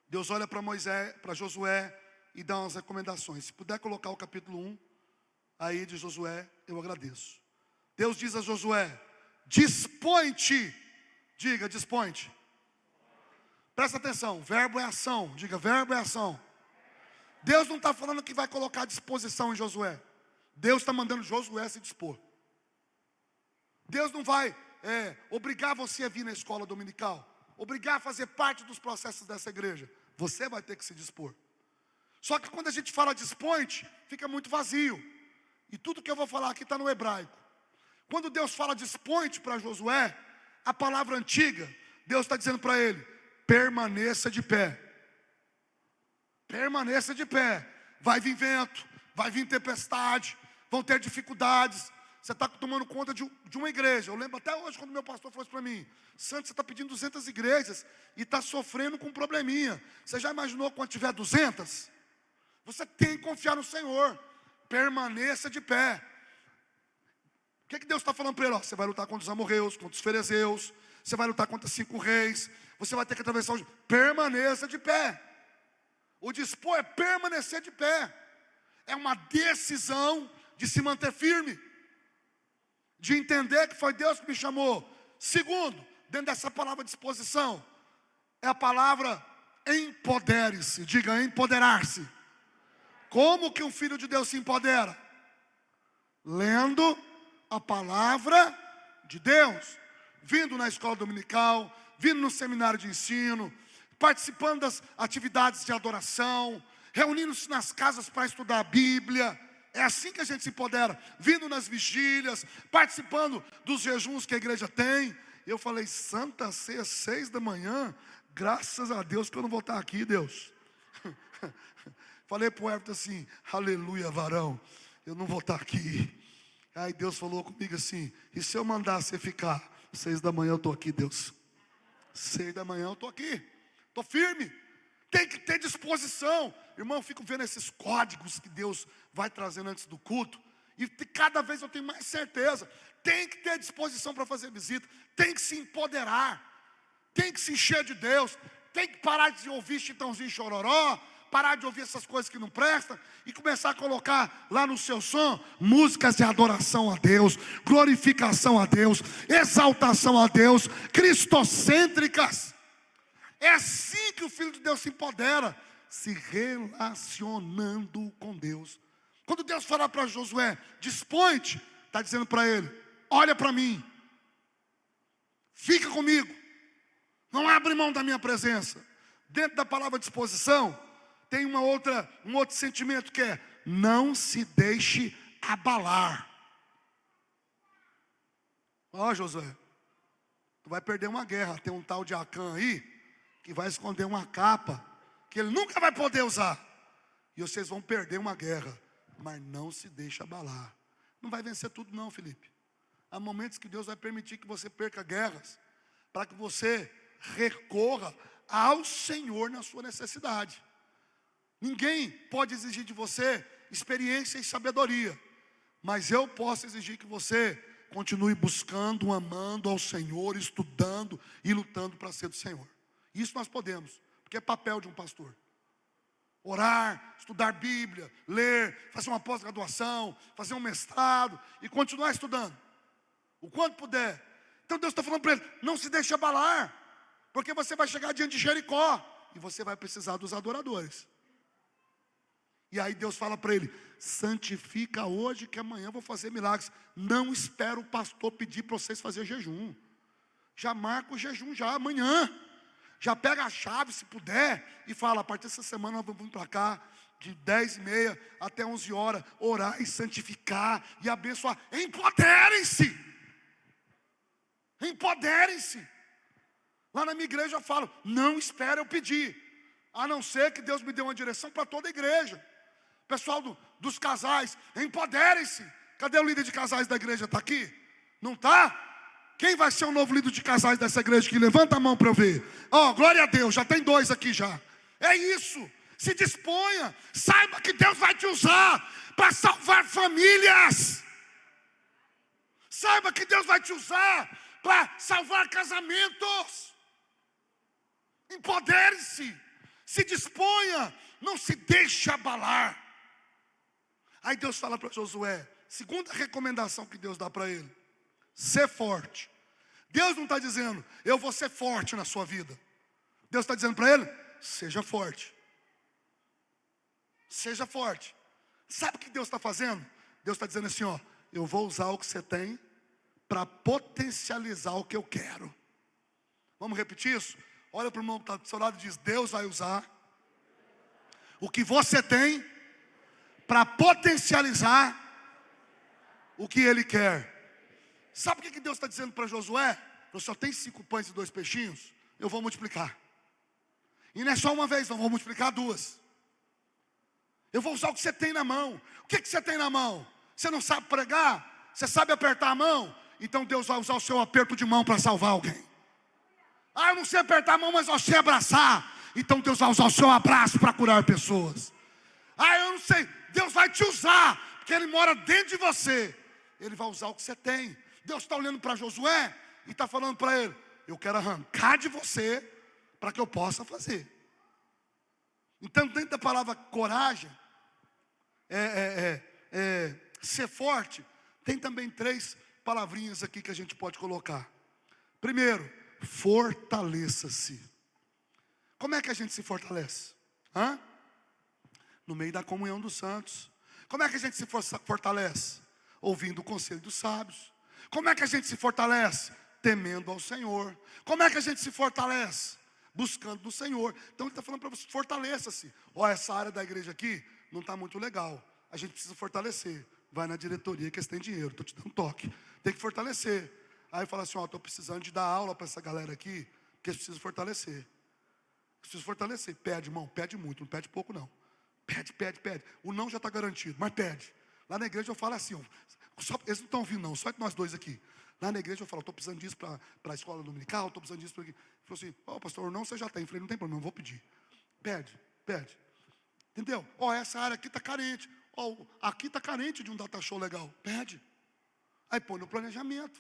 Deus olha para Moisés, para Josué, e dá umas recomendações. Se puder colocar o capítulo 1 aí de Josué, eu agradeço. Deus diz a Josué: dispõe-te. Diga: dispõe-te. Presta atenção, verbo é ação. Diga: verbo é ação. Deus não está falando que vai colocar disposição em Josué. Deus está mandando Josué se dispor. Deus não vai obrigar você a vir na escola dominical, obrigar a fazer parte dos processos dessa igreja. Você vai ter que se dispor. Só que quando a gente fala dispõe-te, fica muito vazio. E tudo que eu vou falar aqui está no hebraico. Quando Deus fala dispõe-te para Josué, a palavra antiga, Deus está dizendo para ele: permaneça de pé. Permaneça de pé. Vai vir vento, vai vir tempestade, vão ter dificuldades. Você está tomando conta de uma igreja. Eu lembro até hoje quando meu pastor falou isso para mim: Santos, você está pedindo 200 igrejas e está sofrendo com um probleminha. Você já imaginou quando tiver 200? Você tem que confiar no Senhor. Permaneça de pé. O que Deus está falando para ele? Você vai lutar contra os amorreus, contra os ferezeus, você vai lutar contra 5 reis, você vai ter que atravessar os... Permaneça de pé. O dispor é permanecer de pé. É uma decisão de se manter firme, de entender que foi Deus que me chamou. Segundo, dentro dessa palavra disposição, é a palavra empodere-se. Diga: empoderar-se. Como que um filho de Deus se empodera? Lendo a palavra de Deus, vindo na escola dominical, vindo no seminário de ensino, participando das atividades de adoração, reunindo-se nas casas para estudar a Bíblia. É assim que a gente se empodera, vindo nas vigílias, participando dos jejuns que a igreja tem. Eu falei, Santa Ceia, 6 da manhã, graças a Deus que eu não vou estar aqui, Deus. Falei para o Everton assim, aleluia, varão, eu não vou estar aqui. Aí Deus falou comigo assim, e se eu mandar você ficar? 6 da manhã eu estou aqui, Deus. 6 da manhã eu estou aqui, estou firme. Tem que ter disposição. Irmão, eu fico vendo esses códigos que Deus vai trazendo antes do culto, e cada vez eu tenho mais certeza. Tem que ter disposição para fazer visita, tem que se empoderar, tem que se encher de Deus, tem que parar de ouvir Chitãozinho e Chororó, parar de ouvir essas coisas que não prestam e começar a colocar lá no seu som músicas de adoração a Deus, glorificação a Deus, exaltação a Deus, cristocêntricas. É assim que o Filho de Deus se empodera, se relacionando com Deus. Quando Deus fala para Josué, dispõe-te, está dizendo para ele, olha para mim, fica comigo, não abre mão da minha presença. Dentro da palavra disposição, tem um outro sentimento que é, não se deixe abalar. Ó, Josué, tu vai perder uma guerra. Tem um tal de Acã aí, que vai esconder uma capa, que ele nunca vai poder usar. E vocês vão perder uma guerra. Mas não se deixe abalar. Não vai vencer tudo não, Felipe. Há momentos que Deus vai permitir que você perca guerras, para que você recorra ao Senhor na sua necessidade. Ninguém pode exigir de você experiência e sabedoria, mas eu posso exigir que você continue buscando, amando ao Senhor, estudando e lutando para ser do Senhor. Isso nós podemos, porque é papel de um pastor. Orar, estudar Bíblia, ler, fazer uma pós-graduação, fazer um mestrado e continuar estudando, o quanto puder. Então Deus está falando para ele, não se deixe abalar, porque você vai chegar diante de Jericó e você vai precisar dos adoradores. E aí Deus fala para ele, santifica hoje que amanhã eu vou fazer milagres. Não espera o pastor pedir para vocês fazer jejum. Já marca o jejum já amanhã. Já pega a chave se puder e fala, a partir dessa semana nós vamos vir para cá, de 10h30 até 11 horas, orar e santificar e abençoar. Empoderem-se! Empoderem-se! Lá na minha igreja eu falo, não espera eu pedir, a não ser que Deus me dê uma direção para toda a igreja. Pessoal dos casais, empoderem-se. Cadê o líder de casais da igreja? Está aqui? Não está? Quem vai ser o novo líder de casais dessa igreja aqui? Levanta a mão para eu ver. Ó, glória a Deus, já tem 2 aqui já. É isso, se disponha. Saiba que Deus vai te usar para salvar famílias. Saiba que Deus vai te usar para salvar casamentos. Empodere-se, se disponha, não se deixe abalar. Aí Deus fala para Josué, segunda recomendação que Deus dá para ele, ser forte. Deus não está dizendo, eu vou ser forte na sua vida. Deus está dizendo para ele, seja forte. Seja forte. Sabe o que Deus está fazendo? Deus está dizendo assim, ó, eu vou usar o que você tem para potencializar o que eu quero. Vamos repetir isso? Olha para o irmão que está do seu lado e diz, Deus vai usar o que você tem para potencializar o que Ele quer. Sabe o que Deus está dizendo para Josué? Eu só tenho 5 pães e 2 peixinhos, eu vou multiplicar. E não é só uma vez, não, vou multiplicar 2. Eu vou usar o que você tem na mão. O que você tem na mão? Você não sabe pregar? Você sabe apertar a mão? Então Deus vai usar o seu aperto de mão para salvar alguém. Ah, eu não sei apertar a mão, mas eu sei abraçar. Então Deus vai usar o seu abraço para curar pessoas. Ah, eu não sei, Deus vai te usar, porque Ele mora dentro de você. Ele vai usar o que você tem. Deus está olhando para Josué e está falando para ele, eu quero arrancar de você para que eu possa fazer. Então dentro da palavra coragem, ser forte, tem também 3 palavrinhas aqui que a gente pode colocar. Primeiro, fortaleça-se. Como é que a gente se fortalece? No meio da comunhão dos santos. Como é que a gente se fortalece? Ouvindo o conselho dos sábios. Como é que a gente se fortalece? Temendo ao Senhor. Como é que a gente se fortalece? Buscando no Senhor. Então ele está falando para você, fortaleça-se. Ó, essa área da igreja aqui não está muito legal. A gente precisa fortalecer. Vai na diretoria que eles têm dinheiro. Estou te dando um toque. Tem que fortalecer. Aí fala assim, ó, estou precisando de dar aula para essa galera aqui, porque eles precisam fortalecer. Preciso fortalecer. Pede, irmão, pede muito, não pede pouco não. Pede, pede, pede. O não já está garantido, mas pede. Lá na igreja eu falo assim, ó, eles não estão ouvindo não, só nós dois aqui. Lá na igreja eu falo, estou precisando disso para a escola dominical, estou precisando disso para aqui. Ele falou assim, ó, pastor, não, você já tem. Eu falei, não tem problema, eu vou pedir. Pede, pede. Entendeu? Ó, essa área aqui está carente. Ó, aqui está carente de um data show legal. Pede. Aí põe no planejamento.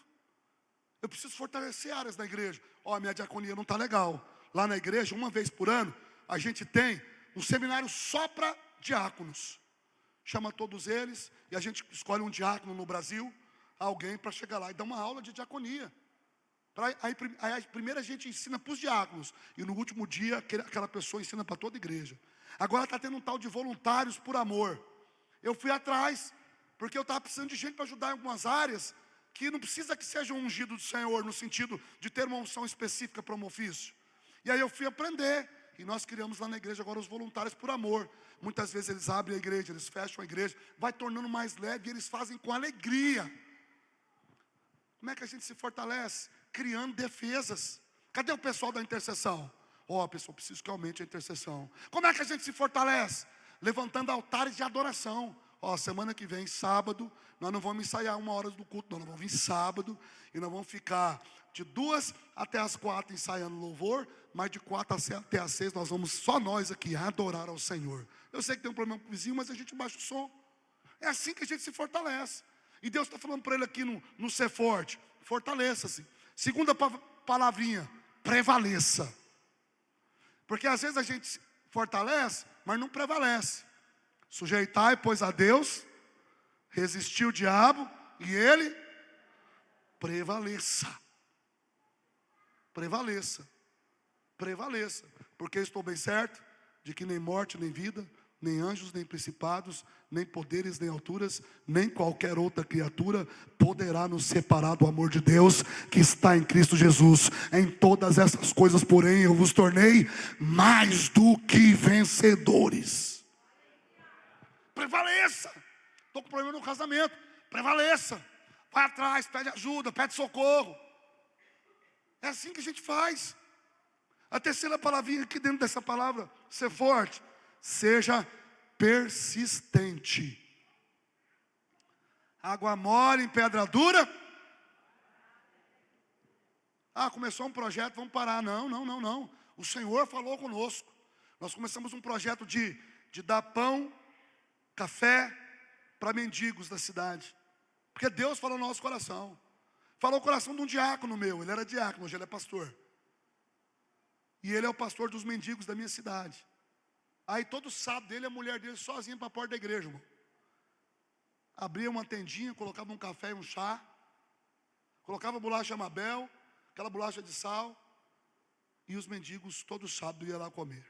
Eu preciso fortalecer áreas da igreja. Ó, a minha diaconia não está legal. Lá na igreja, uma vez por ano, a gente tem um seminário só para diáconos. Chama todos eles e a gente escolhe um diácono no Brasil, alguém para chegar lá e dar uma aula de diaconia. Aí primeiro a gente ensina para os diáconos e no último dia aquela pessoa ensina para toda a igreja. Agora está tendo um tal de voluntários por amor. Eu fui atrás, porque eu estava precisando de gente para ajudar em algumas áreas que não precisa que seja um ungido do Senhor, no sentido de ter uma unção específica para um ofício. E aí eu fui aprender, e nós criamos lá na igreja agora os voluntários por amor. Muitas vezes eles abrem a igreja, eles fecham a igreja, vai tornando mais leve e eles fazem com alegria. Como é que a gente se fortalece? Criando defesas. Cadê o pessoal da intercessão? Ó, pessoal, preciso que aumente a intercessão. Como é que a gente se fortalece? Levantando altares de adoração. Ó, semana que vem, sábado, nós não vamos ensaiar 1 hora do culto, nós vamos vir sábado e nós vamos ficar de 2 até as 4 ensaiando louvor, mas de 4 até as 6 nós vamos, só nós aqui, adorar ao Senhor. Eu sei que tem um problema com o vizinho, mas a gente baixa o som. É assim que a gente se fortalece. E Deus está falando para ele aqui no Ser Forte, fortaleça-se. Segunda palavrinha, prevaleça. Porque às vezes a gente se fortalece, mas não prevalece. Sujeitai, pois, a Deus, resistir o diabo, e ele prevaleça. Prevaleça. Prevaleça. Porque estou bem certo de que nem morte, nem vida, nem anjos, nem principados, nem poderes, nem alturas, nem qualquer outra criatura poderá nos separar do amor de Deus que está em Cristo Jesus. Em todas essas coisas, porém, eu vos tornei mais do que vencedores. Prevaleça. Estou com problema no casamento. Prevaleça. Vai atrás, pede ajuda, pede socorro. É assim que a gente faz. A terceira palavrinha aqui dentro dessa palavra, ser forte. Seja persistente. Água mole em pedra dura. Ah, começou um projeto, vamos parar. Não. O Senhor falou conosco. Nós começamos um projeto de dar pão, café para mendigos da cidade. Porque Deus falou no nosso coração. Falou o coração de um diácono meu. Ele era diácono, hoje ele é pastor. E ele é o pastor dos mendigos da minha cidade. Aí todo sábado ele e a mulher dele sozinha para a porta da igreja, irmão. Abria uma tendinha, colocava um café e um chá. Colocava bolacha Mabel, aquela bolacha de sal. E os mendigos todo sábado iam lá comer.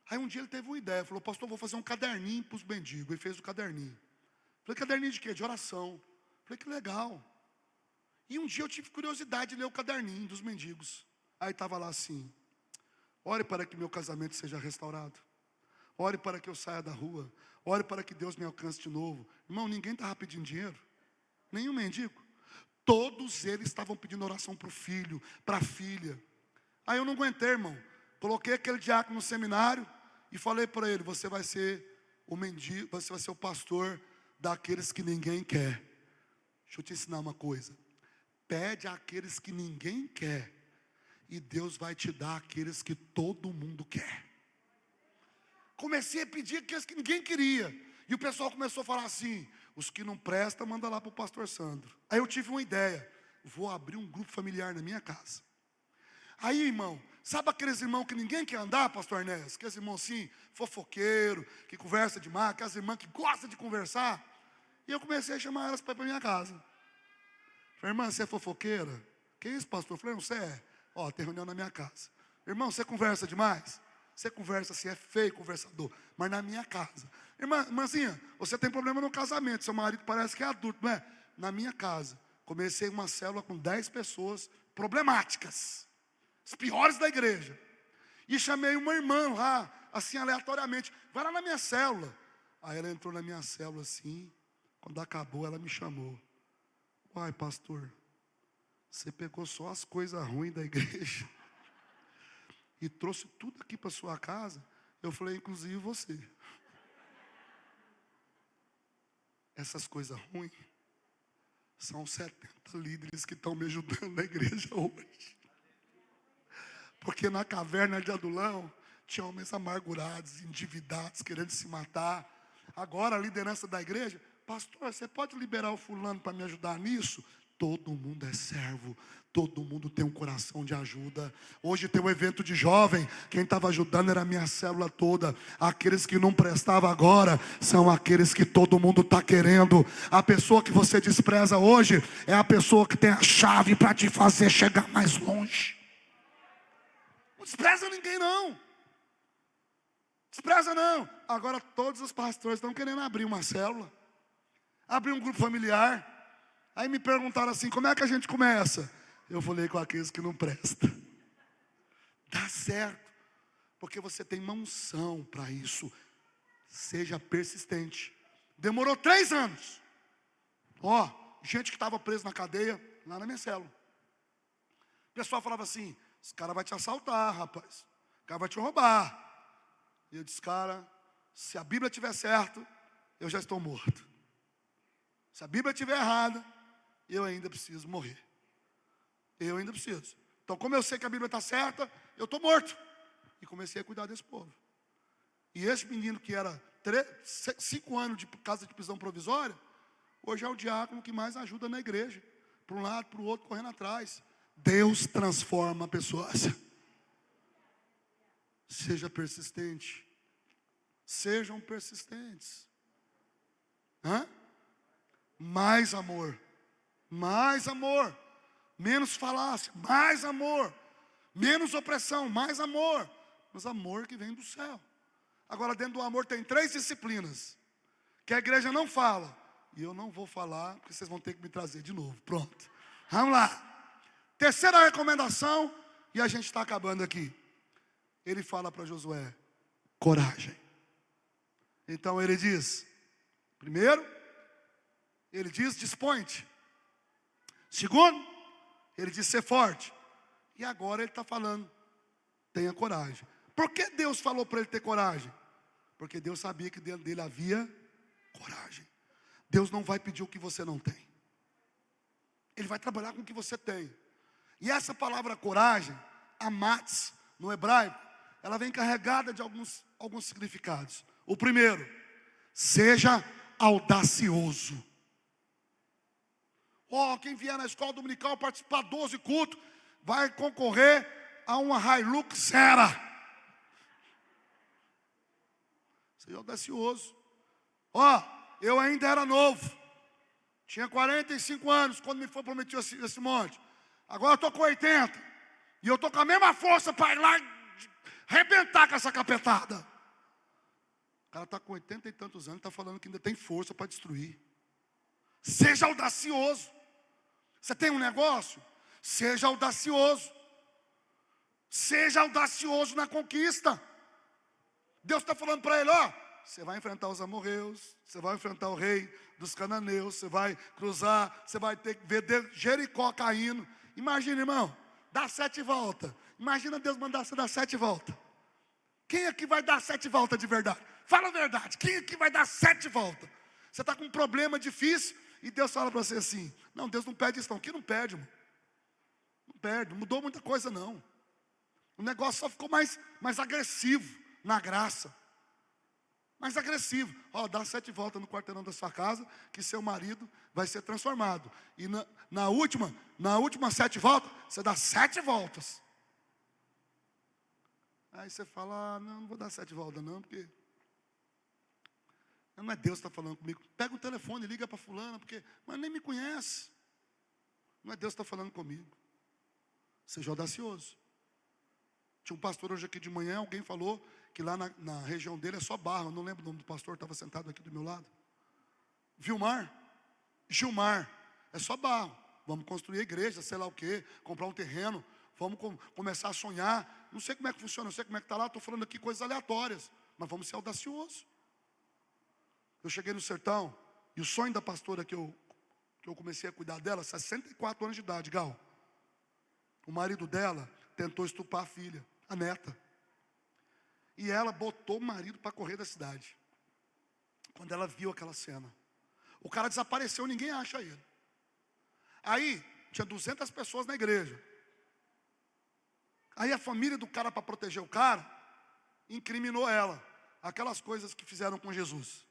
Aí um dia ele teve uma ideia, falou, pastor, vou fazer um caderninho para os mendigos. E fez o caderninho. Falei, caderninho de quê? De oração. Falei, que legal. E um dia eu tive curiosidade de ler o caderninho dos mendigos. Aí estava lá assim, ore para que meu casamento seja restaurado. Ore para que eu saia da rua. Ore para que Deus me alcance de novo. Irmão, ninguém estava pedindo dinheiro. Nenhum mendigo. Todos eles estavam pedindo oração para o filho, para a filha. Aí eu não aguentei, irmão. Coloquei aquele diácono no seminário e falei para ele, você vai ser o mendigo, você vai ser o pastor daqueles que ninguém quer. Deixa eu te ensinar uma coisa. Pede àqueles que ninguém quer e Deus vai te dar aqueles que todo mundo quer. Comecei a pedir aqueles que ninguém queria. E o pessoal começou a falar assim, os que não prestam, manda lá para o pastor Sandro. Aí eu tive uma ideia, vou abrir um grupo familiar na minha casa. Aí, irmão, sabe aqueles irmãos que ninguém quer andar, pastor Ernesto? Aqueles irmãos assim, fofoqueiro, que conversa demais, aquelas irmãs que gostam de conversar. E eu comecei a chamar elas para ir para minha casa. Falei, irmã, você é fofoqueira? Que isso, pastor? Eu falei, não, você é. Ó, tem reunião na minha casa. Irmão, você conversa demais? Você conversa assim, é feio conversador, mas na minha casa. Irmãzinha, você tem problema no casamento, seu marido parece que é adulto, não é? Na minha casa. Comecei uma célula com 10 pessoas problemáticas, as piores da igreja. E chamei uma irmã lá, assim aleatoriamente, vai lá na minha célula. Aí ela entrou na minha célula assim, quando acabou ela me chamou. Uai, pastor, Você pegou só as coisas ruins da igreja e trouxe tudo aqui para sua casa. Eu falei, inclusive você. Essas coisas ruins são 70 líderes que estão me ajudando na igreja hoje. Porque na caverna de Adulão tinha homens amargurados, endividados, querendo se matar. Agora a liderança da igreja, pastor, você pode liberar o fulano para me ajudar nisso? Todo mundo é servo, todo mundo tem um coração de ajuda. Hoje tem um evento de jovem, quem estava ajudando era a minha célula toda. Aqueles que não prestavam agora, são aqueles que todo mundo está querendo. A pessoa que você despreza hoje, é a pessoa que tem a chave para te fazer chegar mais longe. Não despreza ninguém não. Despreza não. Agora todos os pastores estão querendo abrir uma célula, abrir um grupo familiar. Aí me perguntaram assim, como é que a gente começa? Eu falei, com aqueles que não prestam. Dá certo, porque você tem uma unção para isso. Seja persistente. Demorou 3 anos. Gente que estava preso na cadeia, lá na minha célula. O pessoal falava assim, esse cara vai te assaltar, rapaz. O cara vai te roubar. E eu disse, cara, se a Bíblia estiver certa, eu já estou morto. Se a Bíblia estiver errada, eu ainda preciso morrer. Eu ainda preciso. Então, como eu sei que a Bíblia está certa, eu estou morto. E comecei a cuidar desse povo. E esse menino que era 5 anos de casa de prisão provisória, hoje é o diácono que mais ajuda na igreja. Para um lado, para o outro, correndo atrás. Deus transforma pessoas. Seja persistente. Sejam persistentes. Mais amor. Mais amor. Menos falácia. Mais amor. Menos opressão. Mais amor. Mas amor que vem do céu. Agora dentro do amor tem 3 disciplinas que a igreja não fala. E eu não vou falar, porque vocês vão ter que me trazer de novo. Pronto. Vamos lá. Terceira recomendação. E a gente está acabando aqui. Ele fala para Josué, coragem. Então ele diz, primeiro, ele diz, dispõe-te. Segundo, ele diz, ser forte. E agora ele está falando, tenha coragem. Por que Deus falou para ele ter coragem? Porque Deus sabia que dentro dele havia coragem. Deus não vai pedir o que você não tem. Ele vai trabalhar com o que você tem. E essa palavra coragem, amatz, no hebraico, ela vem carregada de alguns significados. O primeiro, seja audacioso. Quem vier na escola dominical participar 12 cultos, vai concorrer a uma Hilux Sera. Seja audacioso. Eu ainda era novo. Tinha 45 anos quando me foi prometido esse monte. Agora eu estou com 80. E eu estou com a mesma força para ir lá arrebentar com essa capetada. O cara está com 80 e tantos anos, está falando que ainda tem força para destruir. Seja audacioso. Você tem um negócio? Seja audacioso. Seja audacioso na conquista. Deus está falando para ele, você vai enfrentar os amorreus, você vai enfrentar o rei dos cananeus, você vai cruzar, você vai ter que ver Jericó caindo. Imagina, irmão, dá 7 voltas. Imagina Deus mandar você dar 7 voltas. Quem aqui vai dar 7 voltas de verdade? Fala a verdade, quem aqui vai dar 7 voltas? Você está com um problema difícil e Deus fala para você assim, não, Deus não pede isso não. Aqui não pede, irmão. Não perde, não mudou muita coisa não. O negócio só ficou mais agressivo na graça. Mais agressivo. Dá 7 voltas no quarteirão da sua casa, que seu marido vai ser transformado. E na última 7 voltas, você dá 7 voltas. Aí você fala, não vou dar 7 voltas não, porque não é Deus que está falando comigo. Pega o telefone e liga para fulana, mas nem me conhece. Não é Deus que está falando comigo. Seja audacioso. Tinha um pastor hoje aqui de manhã, alguém falou que lá na região dele é só barro. Eu não lembro o nome do pastor, estava sentado aqui do meu lado. Gilmar, é só barro. Vamos construir a igreja, sei lá o quê, comprar um terreno, vamos começar a sonhar. Não sei como é que funciona, não sei como é que está lá, estou falando aqui coisas aleatórias, mas vamos ser audaciosos. Eu cheguei no sertão, e o sonho da pastora que eu comecei a cuidar dela, 64 anos de idade, Gal. O marido dela tentou estuprar a filha, a neta. E ela botou o marido para correr da cidade. Quando ela viu aquela cena, o cara desapareceu, ninguém acha ele. Aí, tinha 200 pessoas na igreja. Aí a família do cara, para proteger o cara, incriminou ela. Aquelas coisas que fizeram com Jesus.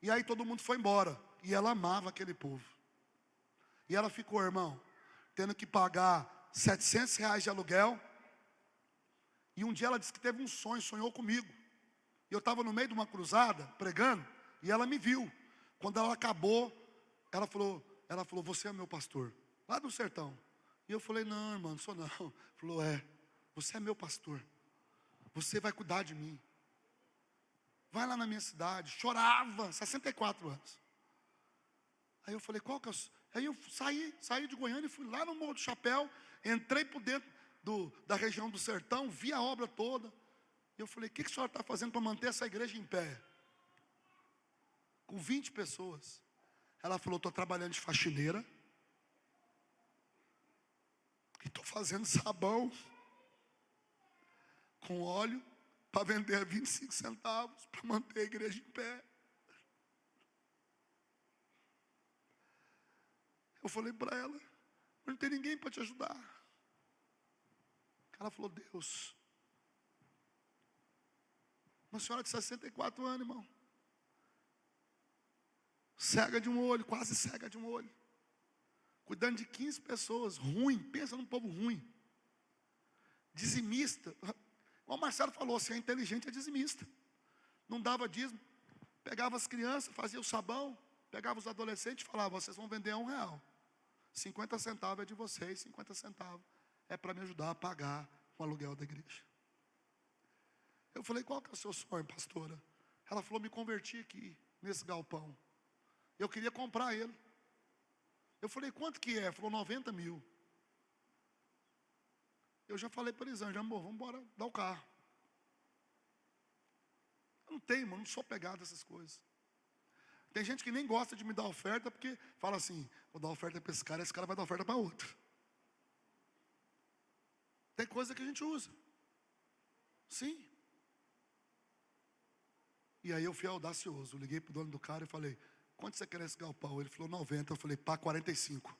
E aí todo mundo foi embora. E ela amava aquele povo. E ela ficou, irmão, tendo que pagar R$ 700 de aluguel. E um dia ela disse que teve um sonho, sonhou comigo. E eu estava no meio de uma cruzada, pregando, e ela me viu. Quando ela acabou, ela falou, você é meu pastor, lá do sertão. E eu falei, não, irmão, não sou não. Falou, você é meu pastor. Você vai cuidar de mim. Vai lá na minha cidade. Chorava, 64 anos. Aí eu falei, qual que é o... Aí eu saí de Goiânia e fui lá no Morro do Chapéu. Entrei por dentro da região do sertão, vi a obra toda. E eu falei, o que a senhora está fazendo para manter essa igreja em pé? Com 20 pessoas. Ela falou, estou trabalhando de faxineira. E estou fazendo sabão com óleo para vender a 25 centavos para manter a igreja em pé. Eu falei para ela, não tem ninguém para te ajudar. Ela falou, Deus. Uma senhora de 64 anos, irmão. Cega de um olho, quase cega de um olho. Cuidando de 15 pessoas, ruim, pensa num povo ruim. Dizimista. Como o Marcelo falou, se é inteligente é dizimista. Não dava dízimo. Pegava as crianças, fazia o sabão, pegava os adolescentes e falava, vocês vão vender a R$1. 50 centavos é de vocês, 50 centavos é para me ajudar a pagar o aluguel da igreja. Eu falei, qual que é o seu sonho, pastora? Ela falou, me converti aqui, nesse galpão. Eu queria comprar ele. Eu falei, quanto que é? Ela falou, 90 mil. Eu já falei para Elisângela, amor, vamos embora dar o carro. Eu não tenho, mano, não sou pegado dessas coisas. Tem gente que nem gosta de me dar oferta, porque fala assim, vou dar oferta para esse cara vai dar oferta para outro. Tem coisa que a gente usa. Sim. E aí eu fui audacioso, liguei para o dono do cara e falei, quanto você quer esse galpão? Ele falou 90, eu falei, pá, 45.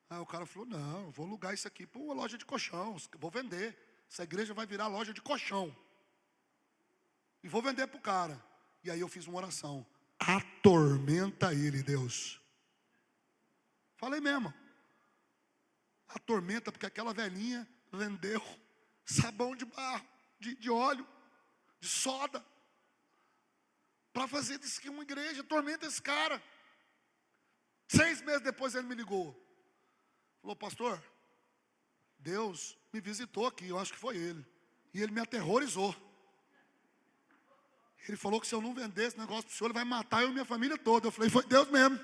Aí o cara falou, não, eu vou alugar isso aqui para uma loja de colchão, vou vender. Essa igreja vai virar loja de colchão. E vou vender para o cara. E aí eu fiz uma oração, atormenta ele, Deus. Falei mesmo. Atormenta, porque aquela velhinha vendeu sabão de barro, de óleo, de soda, para fazer disso aqui uma igreja. Atormenta esse cara. 6 meses depois ele me ligou. Falou, pastor, Deus me visitou aqui, eu acho que foi ele. E ele me aterrorizou. Ele falou que se eu não vender esse negócio para o senhor, ele vai matar eu e minha família toda. Eu falei, foi Deus mesmo.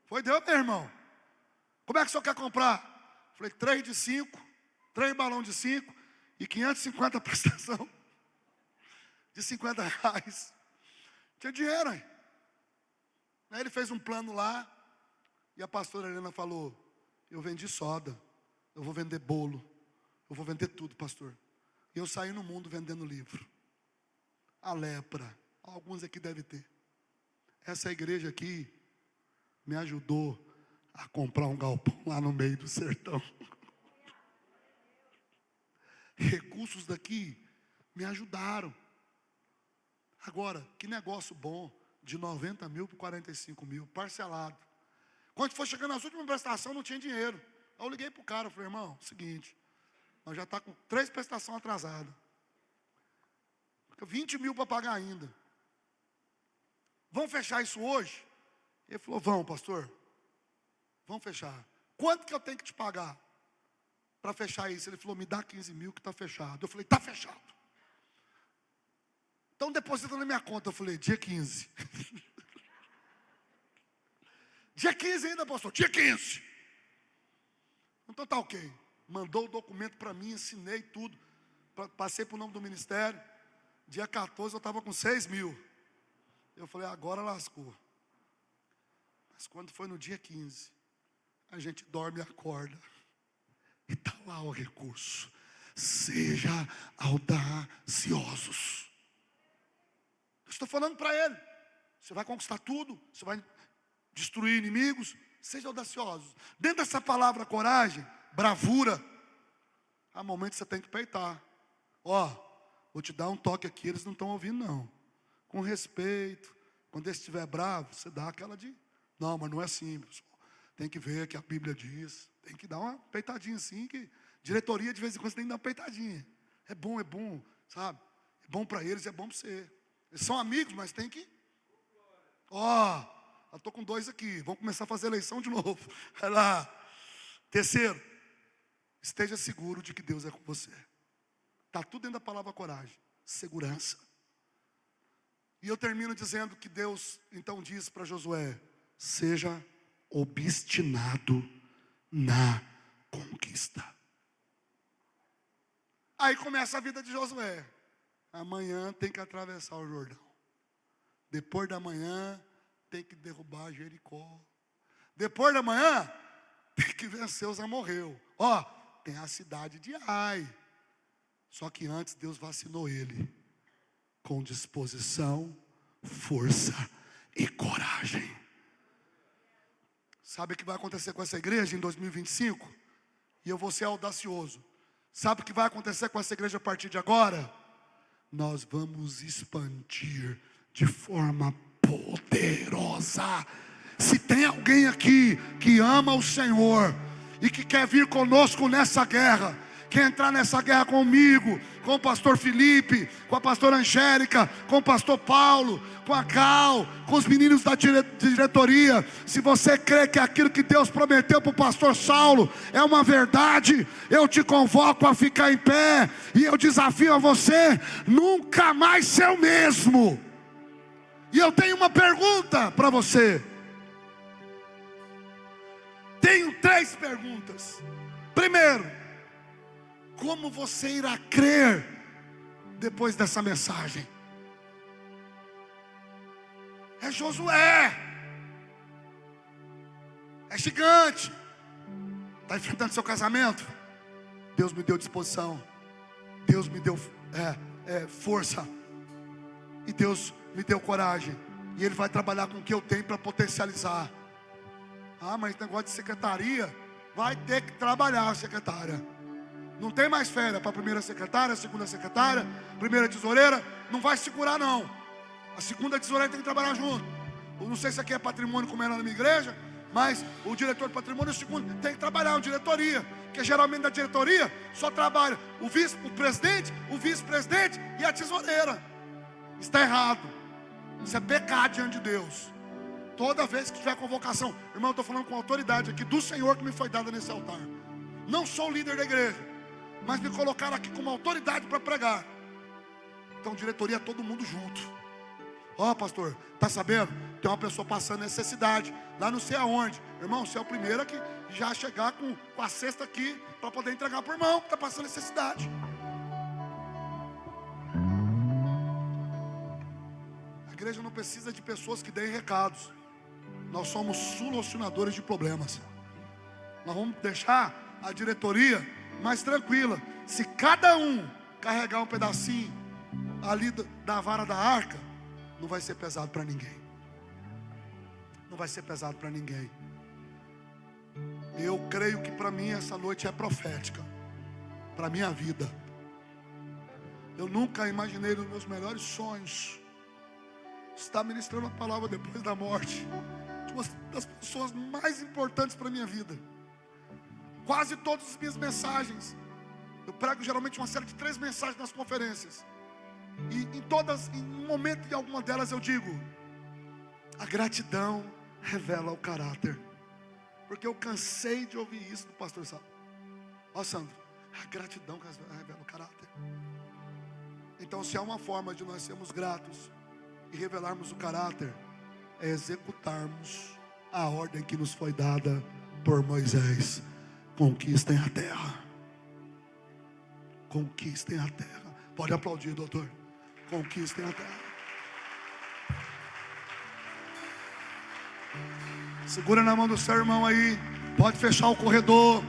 Foi Deus, meu irmão. Como é que o senhor quer comprar? Eu falei, 3 de 5, 3 balões de 5 e 550 prestação de R$50. Tinha dinheiro aí. Aí ele fez um plano lá, e a pastora Helena falou, eu vendi soda, eu vou vender bolo, eu vou vender tudo, pastor. E eu saí no mundo vendendo livro. A lepra, alguns aqui devem ter. Essa igreja aqui me ajudou a comprar um galpão lá no meio do sertão. Recursos daqui me ajudaram. Agora, que negócio bom, de 90 mil para 45 mil, parcelado. Quando foi chegando nas últimas prestações, não tinha dinheiro. Aí eu liguei para o cara, falei, irmão, seguinte, nós já está com 3 prestações atrasadas. 20 mil para pagar ainda. Vamos fechar isso hoje? Ele falou, vamos, pastor. Vamos fechar. Quanto que eu tenho que te pagar para fechar isso? Ele falou, me dá 15 mil que está fechado. Eu falei, está fechado. Então deposita na minha conta. Eu falei, dia 15. Dia 15 ainda, pastor, dia 15. Então tá ok. Mandou o documento para mim, assinei tudo. Passei para o nome do ministério. Dia 14 eu estava com 6 mil. Eu falei, agora lascou. Mas quando foi no dia 15, a gente dorme e acorda. E está lá o recurso. Seja audaciosos. Eu estou falando para ele. Você vai conquistar tudo. Você vai destruir inimigos. Seja audaciosos. Dentro dessa palavra coragem, bravura, há momentos que você tem que peitar. Ó, vou te dar um toque aqui, eles não estão ouvindo não. Com respeito. Quando ele estiver bravo, você dá aquela de... Não, mas não é assim, pessoal. Tem que ver que a Bíblia diz. Tem que dar uma peitadinha assim, que diretoria de vez em quando você tem que dar uma peitadinha. É bom, sabe? É bom para eles, é bom para você. Eles são amigos, mas tem que... Ó, eu estou com 2 aqui. Vamos começar a fazer eleição de novo. Vai lá. Terceiro, esteja seguro de que Deus é com você. Está tudo dentro da palavra coragem. Segurança. E eu termino dizendo que Deus então diz para Josué: seja obstinado na conquista. Aí começa a vida de Josué. Amanhã tem que atravessar o Jordão. Depois da manhã tem que derrubar Jericó. Depois da manhã tem que vencer os amorreus. Ó, tem a cidade de Ai. Só que antes Deus vacinou ele com disposição, força e coragem. Sabe o que vai acontecer com essa igreja em 2025? E eu vou ser audacioso. Sabe o que vai acontecer com essa igreja a partir de agora? Nós vamos expandir de forma poderosa. Se tem alguém aqui que ama o Senhor e que quer vir conosco nessa guerra, quer entrar nessa guerra comigo, com o pastor Felipe, com a pastora Angélica, com o pastor Paulo, com a Cal, com os meninos da diretoria, se você crê que aquilo que Deus prometeu para o pastor Saulo é uma verdade, eu te convoco a ficar em pé, e eu desafio a você, nunca mais ser o mesmo. E eu tenho uma pergunta para você. Tenho 3 perguntas. Primeiro, como você irá crer depois dessa mensagem? É Josué, é gigante, está enfrentando seu casamento. Deus me deu disposição, Deus me deu força, e Deus me deu coragem, e Ele vai trabalhar com o que eu tenho para potencializar. Ah, mas negócio de secretaria, vai ter que trabalhar, secretária. Não tem mais férias para a primeira secretária, a segunda secretária, primeira tesoureira. Não vai segurar não. A segunda tesoureira tem que trabalhar junto. Eu não sei se aqui é patrimônio como era na minha igreja, mas o diretor de patrimônio, o segundo, tem que trabalhar na diretoria. Porque geralmente na diretoria só trabalha o presidente, o vice-presidente e a tesoureira. Está errado. Isso é pecado diante de Deus. Toda vez que tiver convocação, irmão, eu estou falando com autoridade aqui do Senhor que me foi dada nesse altar. Não sou o líder da igreja, mas me colocaram aqui como autoridade para pregar. Então diretoria, todo mundo junto. Ó, pastor, tá sabendo? Tem uma pessoa passando necessidade lá não sei aonde. Irmão, você é o primeiro que já chegar com a cesta aqui para poder entregar para o irmão que está passando necessidade. A igreja não precisa de pessoas que deem recados. Nós somos solucionadores de problemas. Nós vamos deixar a diretoria mais tranquila. Se cada um carregar um pedacinho ali da vara da arca, não vai ser pesado para ninguém. Não vai ser pesado para ninguém. Eu creio que para mim essa noite é profética, para a minha vida. Eu nunca imaginei nos meus melhores sonhos estar ministrando a palavra depois da morte de uma das pessoas mais importantes para a minha vida. Quase todas as minhas mensagens, eu prego geralmente uma série de 3 mensagens nas conferências, e em um momento de alguma delas eu digo: a gratidão revela o caráter. Porque eu cansei de ouvir isso do pastor Saulo. Ó, Sandro, a gratidão revela o caráter. Então, se há uma forma de nós sermos gratos e revelarmos o caráter, é executarmos a ordem que nos foi dada por Moisés: conquistem a terra. Conquistem a terra. Pode aplaudir, doutor. Conquistem a terra. Segura na mão do seu irmão aí. Pode fechar o corredor.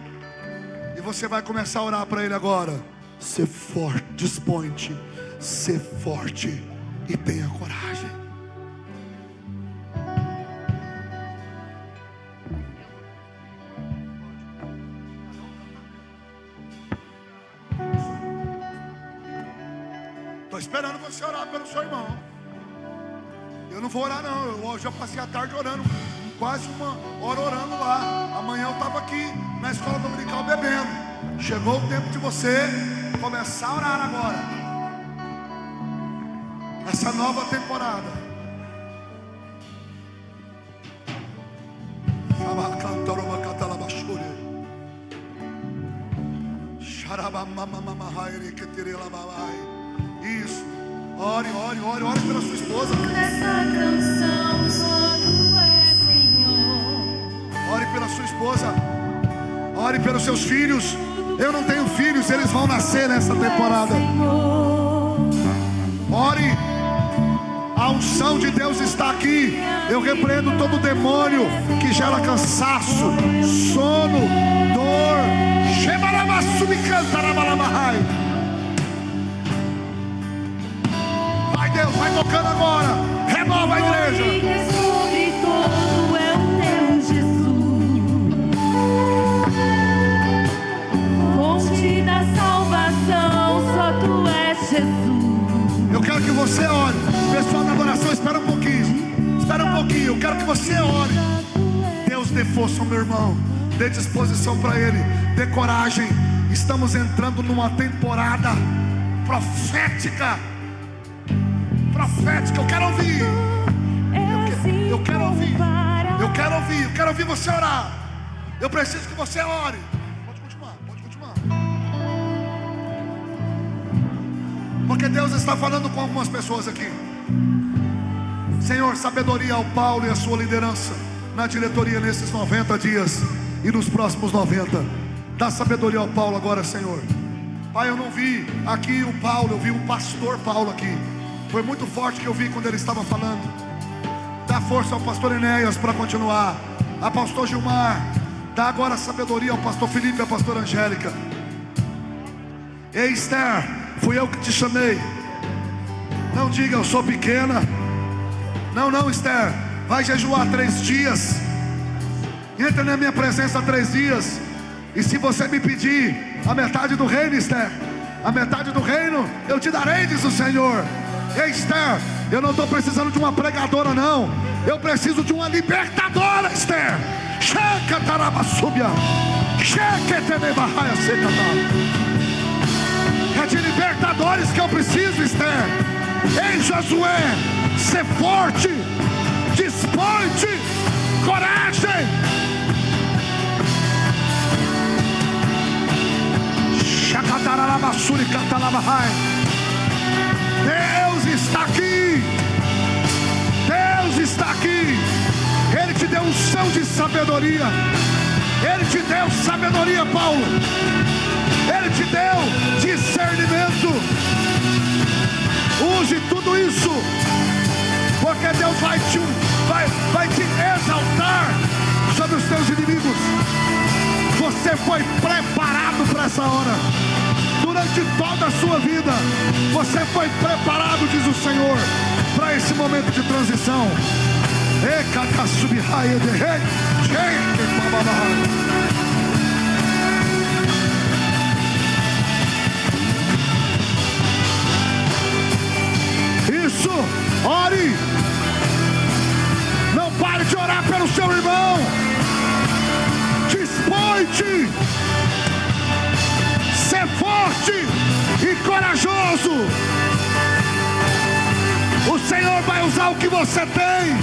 E você vai começar a orar para Ele agora. Ser forte, dispõe-te. Ser forte e tenha coragem. Estou esperando você orar pelo seu irmão. Eu não vou orar não. Eu já passei a tarde orando. Quase uma hora orando lá. Amanhã eu estava aqui na escola dominical bebendo. Chegou o tempo de você começar a orar agora. Essa nova temporada. Isso. Ore pela sua esposa. Nessa canção só tu és Senhor. Ore pela sua esposa. Ore pelos seus filhos. Eu não tenho filhos, eles vão nascer nessa temporada. Ore. A unção de Deus está aqui. Eu repreendo todo demônio que gera cansaço, sono, dor. Vai Deus, vai tocando agora. Renova a igreja. Sobre todo é o teu Jesus, fonte da salvação, só tu és Jesus. Eu quero que você ore. Pessoal da adoração, espera um pouquinho. Espera um pouquinho, eu quero que você ore. Deus dê força ao meu irmão. Dê disposição para ele. Dê coragem. Estamos entrando numa temporada profética. Profética, eu quero ouvir. Eu quero ouvir. Eu quero ouvir você orar. Eu preciso que você ore. Pode continuar. Porque Deus está falando com algumas pessoas aqui. Senhor, sabedoria ao Paulo e a sua liderança na diretoria nesses 90 dias e nos próximos 90. Dá sabedoria ao Paulo agora, Senhor. Pai, eu não vi aqui o Paulo, eu vi o pastor Paulo aqui. Foi muito forte que eu vi quando ele estava falando. Dá força ao pastor Enéas para continuar. A pastor Gilmar. Dá agora sabedoria ao pastor Felipe e à pastora Angélica. Ei, Esther, fui eu que te chamei. Não diga eu sou pequena. Não, Esther. Vai jejuar 3 dias. Entra na minha presença 3 dias. E se você me pedir a metade do reino, Esther, a metade do reino eu te darei, diz o Senhor. Ei, Esther, eu não estou precisando de uma pregadora, não. Eu preciso de uma libertadora, Esther. É de libertadores que eu preciso, Esther. Ei, Josué, ser forte, dispõe-te, coragem. Deus está aqui. Deus está aqui. Ele te deu unção de sabedoria. Ele te deu sabedoria, Paulo. Ele te deu discernimento. Use tudo isso, porque Deus vai te exaltar sobre os teus inimigos. Você foi preparado para essa hora. Durante toda a sua vida você foi preparado, diz o Senhor, para esse momento de transição. Isso, ore. Não pare de orar pelo seu irmão. Dispõe-te. Ser forte e corajoso. O Senhor vai usar o que você tem.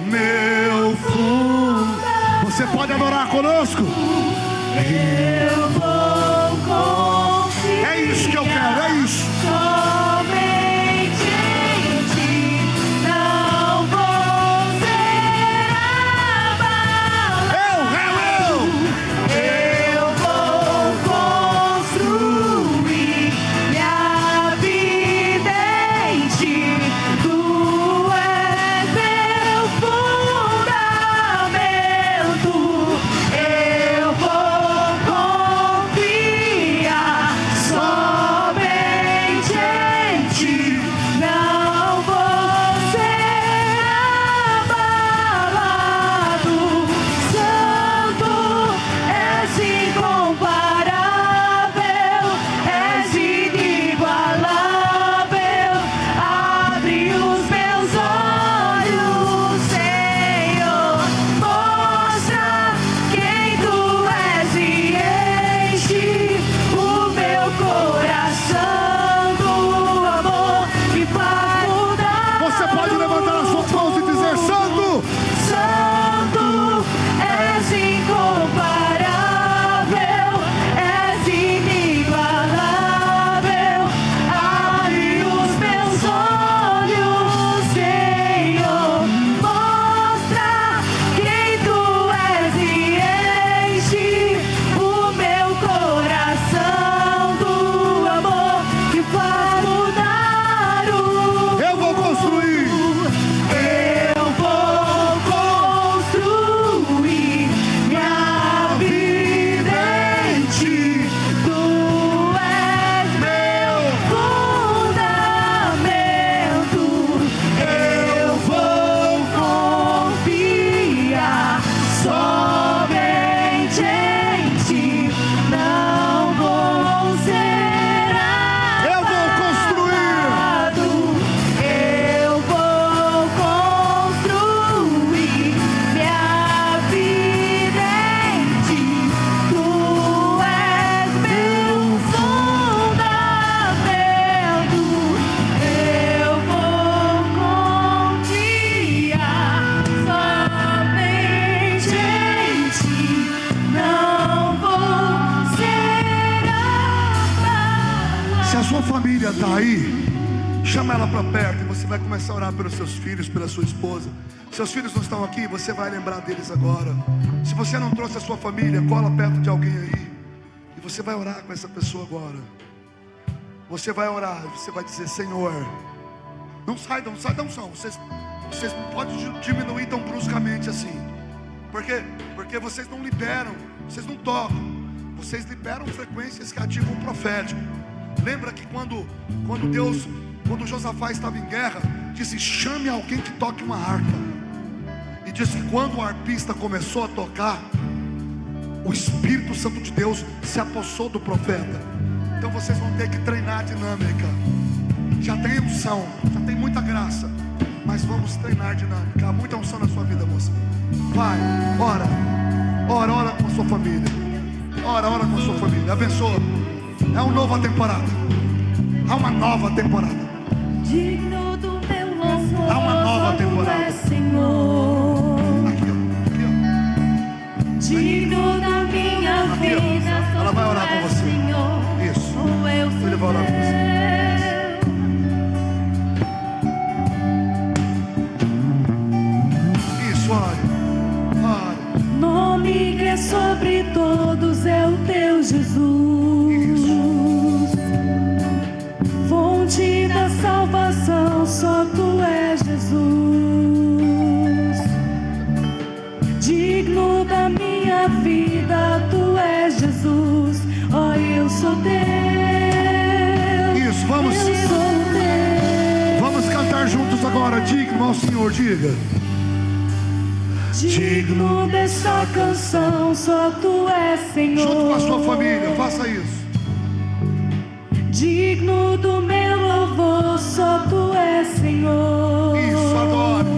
Meu conosco? Eu vou confiar. É isso que eu quero, é isso. Somente em ti, não vou ser abalado. Eu vou construir minha vida em ti. Tu és meu fundamento. Eu vou confiar somente em ti. Não vou ser abalado. Santo, és incomparável, és inigualável. Abre os meus olhos, Senhor, mostra quem tu és e enche o meu coração do amor que faz mudar. Você pode levantar as suas mãos e dizer: Santo, Santo, és incomparável, és inigualável. Abre os meus olhos, Senhor, mostra quem tu és e enche o meu coração do amor que faz mudar o eu vou construir. eu vou construir minha vida em ti. Tu és meu fundamento. Eu vou confiar somente em ti. Não vou ser Eu vou construir. eu vou construir minha vida em ti. Tu és meu fundamento. Eu vou confiar somente em ti. Não vou ser abalado. Se a sua família está aí, chama ela para perto e você vai começar a orar pelos seus filhos, pela sua esposa. Seus filhos não estão aqui, você vai lembrar deles agora. Se você não trouxe a sua família, cola perto de alguém aí e você vai orar com essa pessoa agora. Você vai orar, você vai dizer: Senhor, não sai da unção. Vocês não podem diminuir tão bruscamente assim. Por quê? Porque vocês não liberam, vocês não tocam. Vocês liberam frequências que ativam o profético. Lembra que quando Josafá estava em guerra, disse: chame alguém que toque uma harpa. E disse que quando o harpista começou a tocar, o Espírito Santo de Deus se apossou do profeta. Então vocês vão ter que treinar a dinâmica. Já tem unção, já tem muita graça, mas vamos treinar a dinâmica. Há muita unção na sua vida, moça. Vai, ora com a sua família. Ora com a sua família. Abençoa. É uma nova temporada. Há uma nova temporada. Digno do meu louvor, Há uma nova tu temporada. és, Senhor. Aqui, ó. Digno da minha Aqui, ó. vida, só Ela vai tu orar com és, você. Senhor. Isso. Oh, eu sou Ele vai orar com você. Isso, ore. nome que é sobre todos é o teu Jesus. Fonte da salvação, só tu és Jesus. Digno da minha vida, tu és Jesus. Oh, eu sou teu. Isso, vamos. Eu sou teu. Vamos cantar juntos agora. Digno ao Senhor, diga. Digno dessa canção, só tu és, Senhor. Junto com a sua família, faça isso. Digno do meu louvor, só tu és, Senhor. Isso, adore.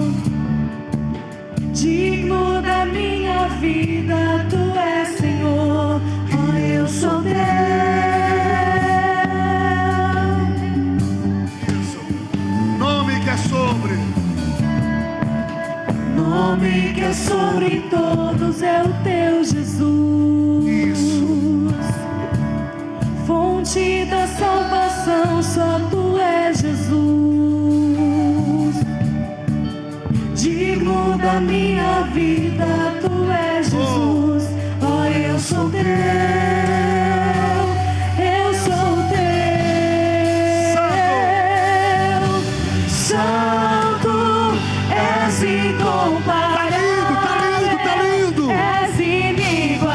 Digno da minha vida, tu és, Senhor. Oh, eu sou teu. Isso. Nome que é sobre. Nome que é sobre todo Deus é o teu Jesus. Isso. Fonte da salvação, só tu és Jesus. Digno da minha vida, tu és Jesus. Oh, eu sou teu, eu sou teu. Santo, és incomparável. Tá lindo. És inigualável.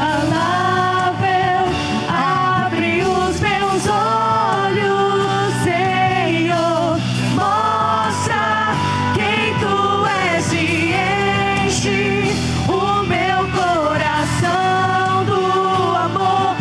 Abre os meus olhos, Senhor. Mostra quem tu és e enche o meu coração do amor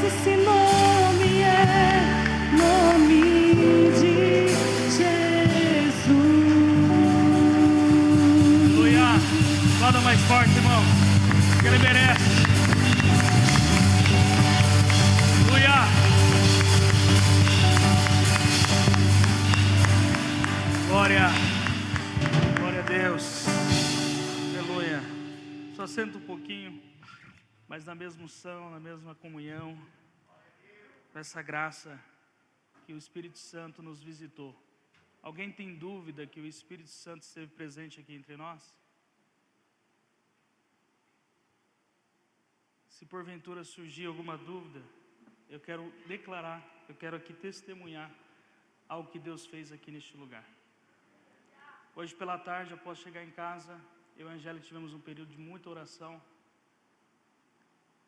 esse nome é nome de Jesus. Aleluia. Aplauda mais forte, irmão, que Ele merece. Aleluia. Glória. Glória a Deus. Aleluia. Só senta um pouquinho, mas na mesma unção, na mesma comunhão, com essa graça que o Espírito Santo nos visitou. Alguém tem dúvida que o Espírito Santo esteve presente aqui entre nós? Se porventura surgir alguma dúvida, eu quero declarar, eu quero aqui testemunhar algo que Deus fez aqui neste lugar. Hoje pela tarde, após chegar em casa, eu e a Angélica tivemos um período de muita oração.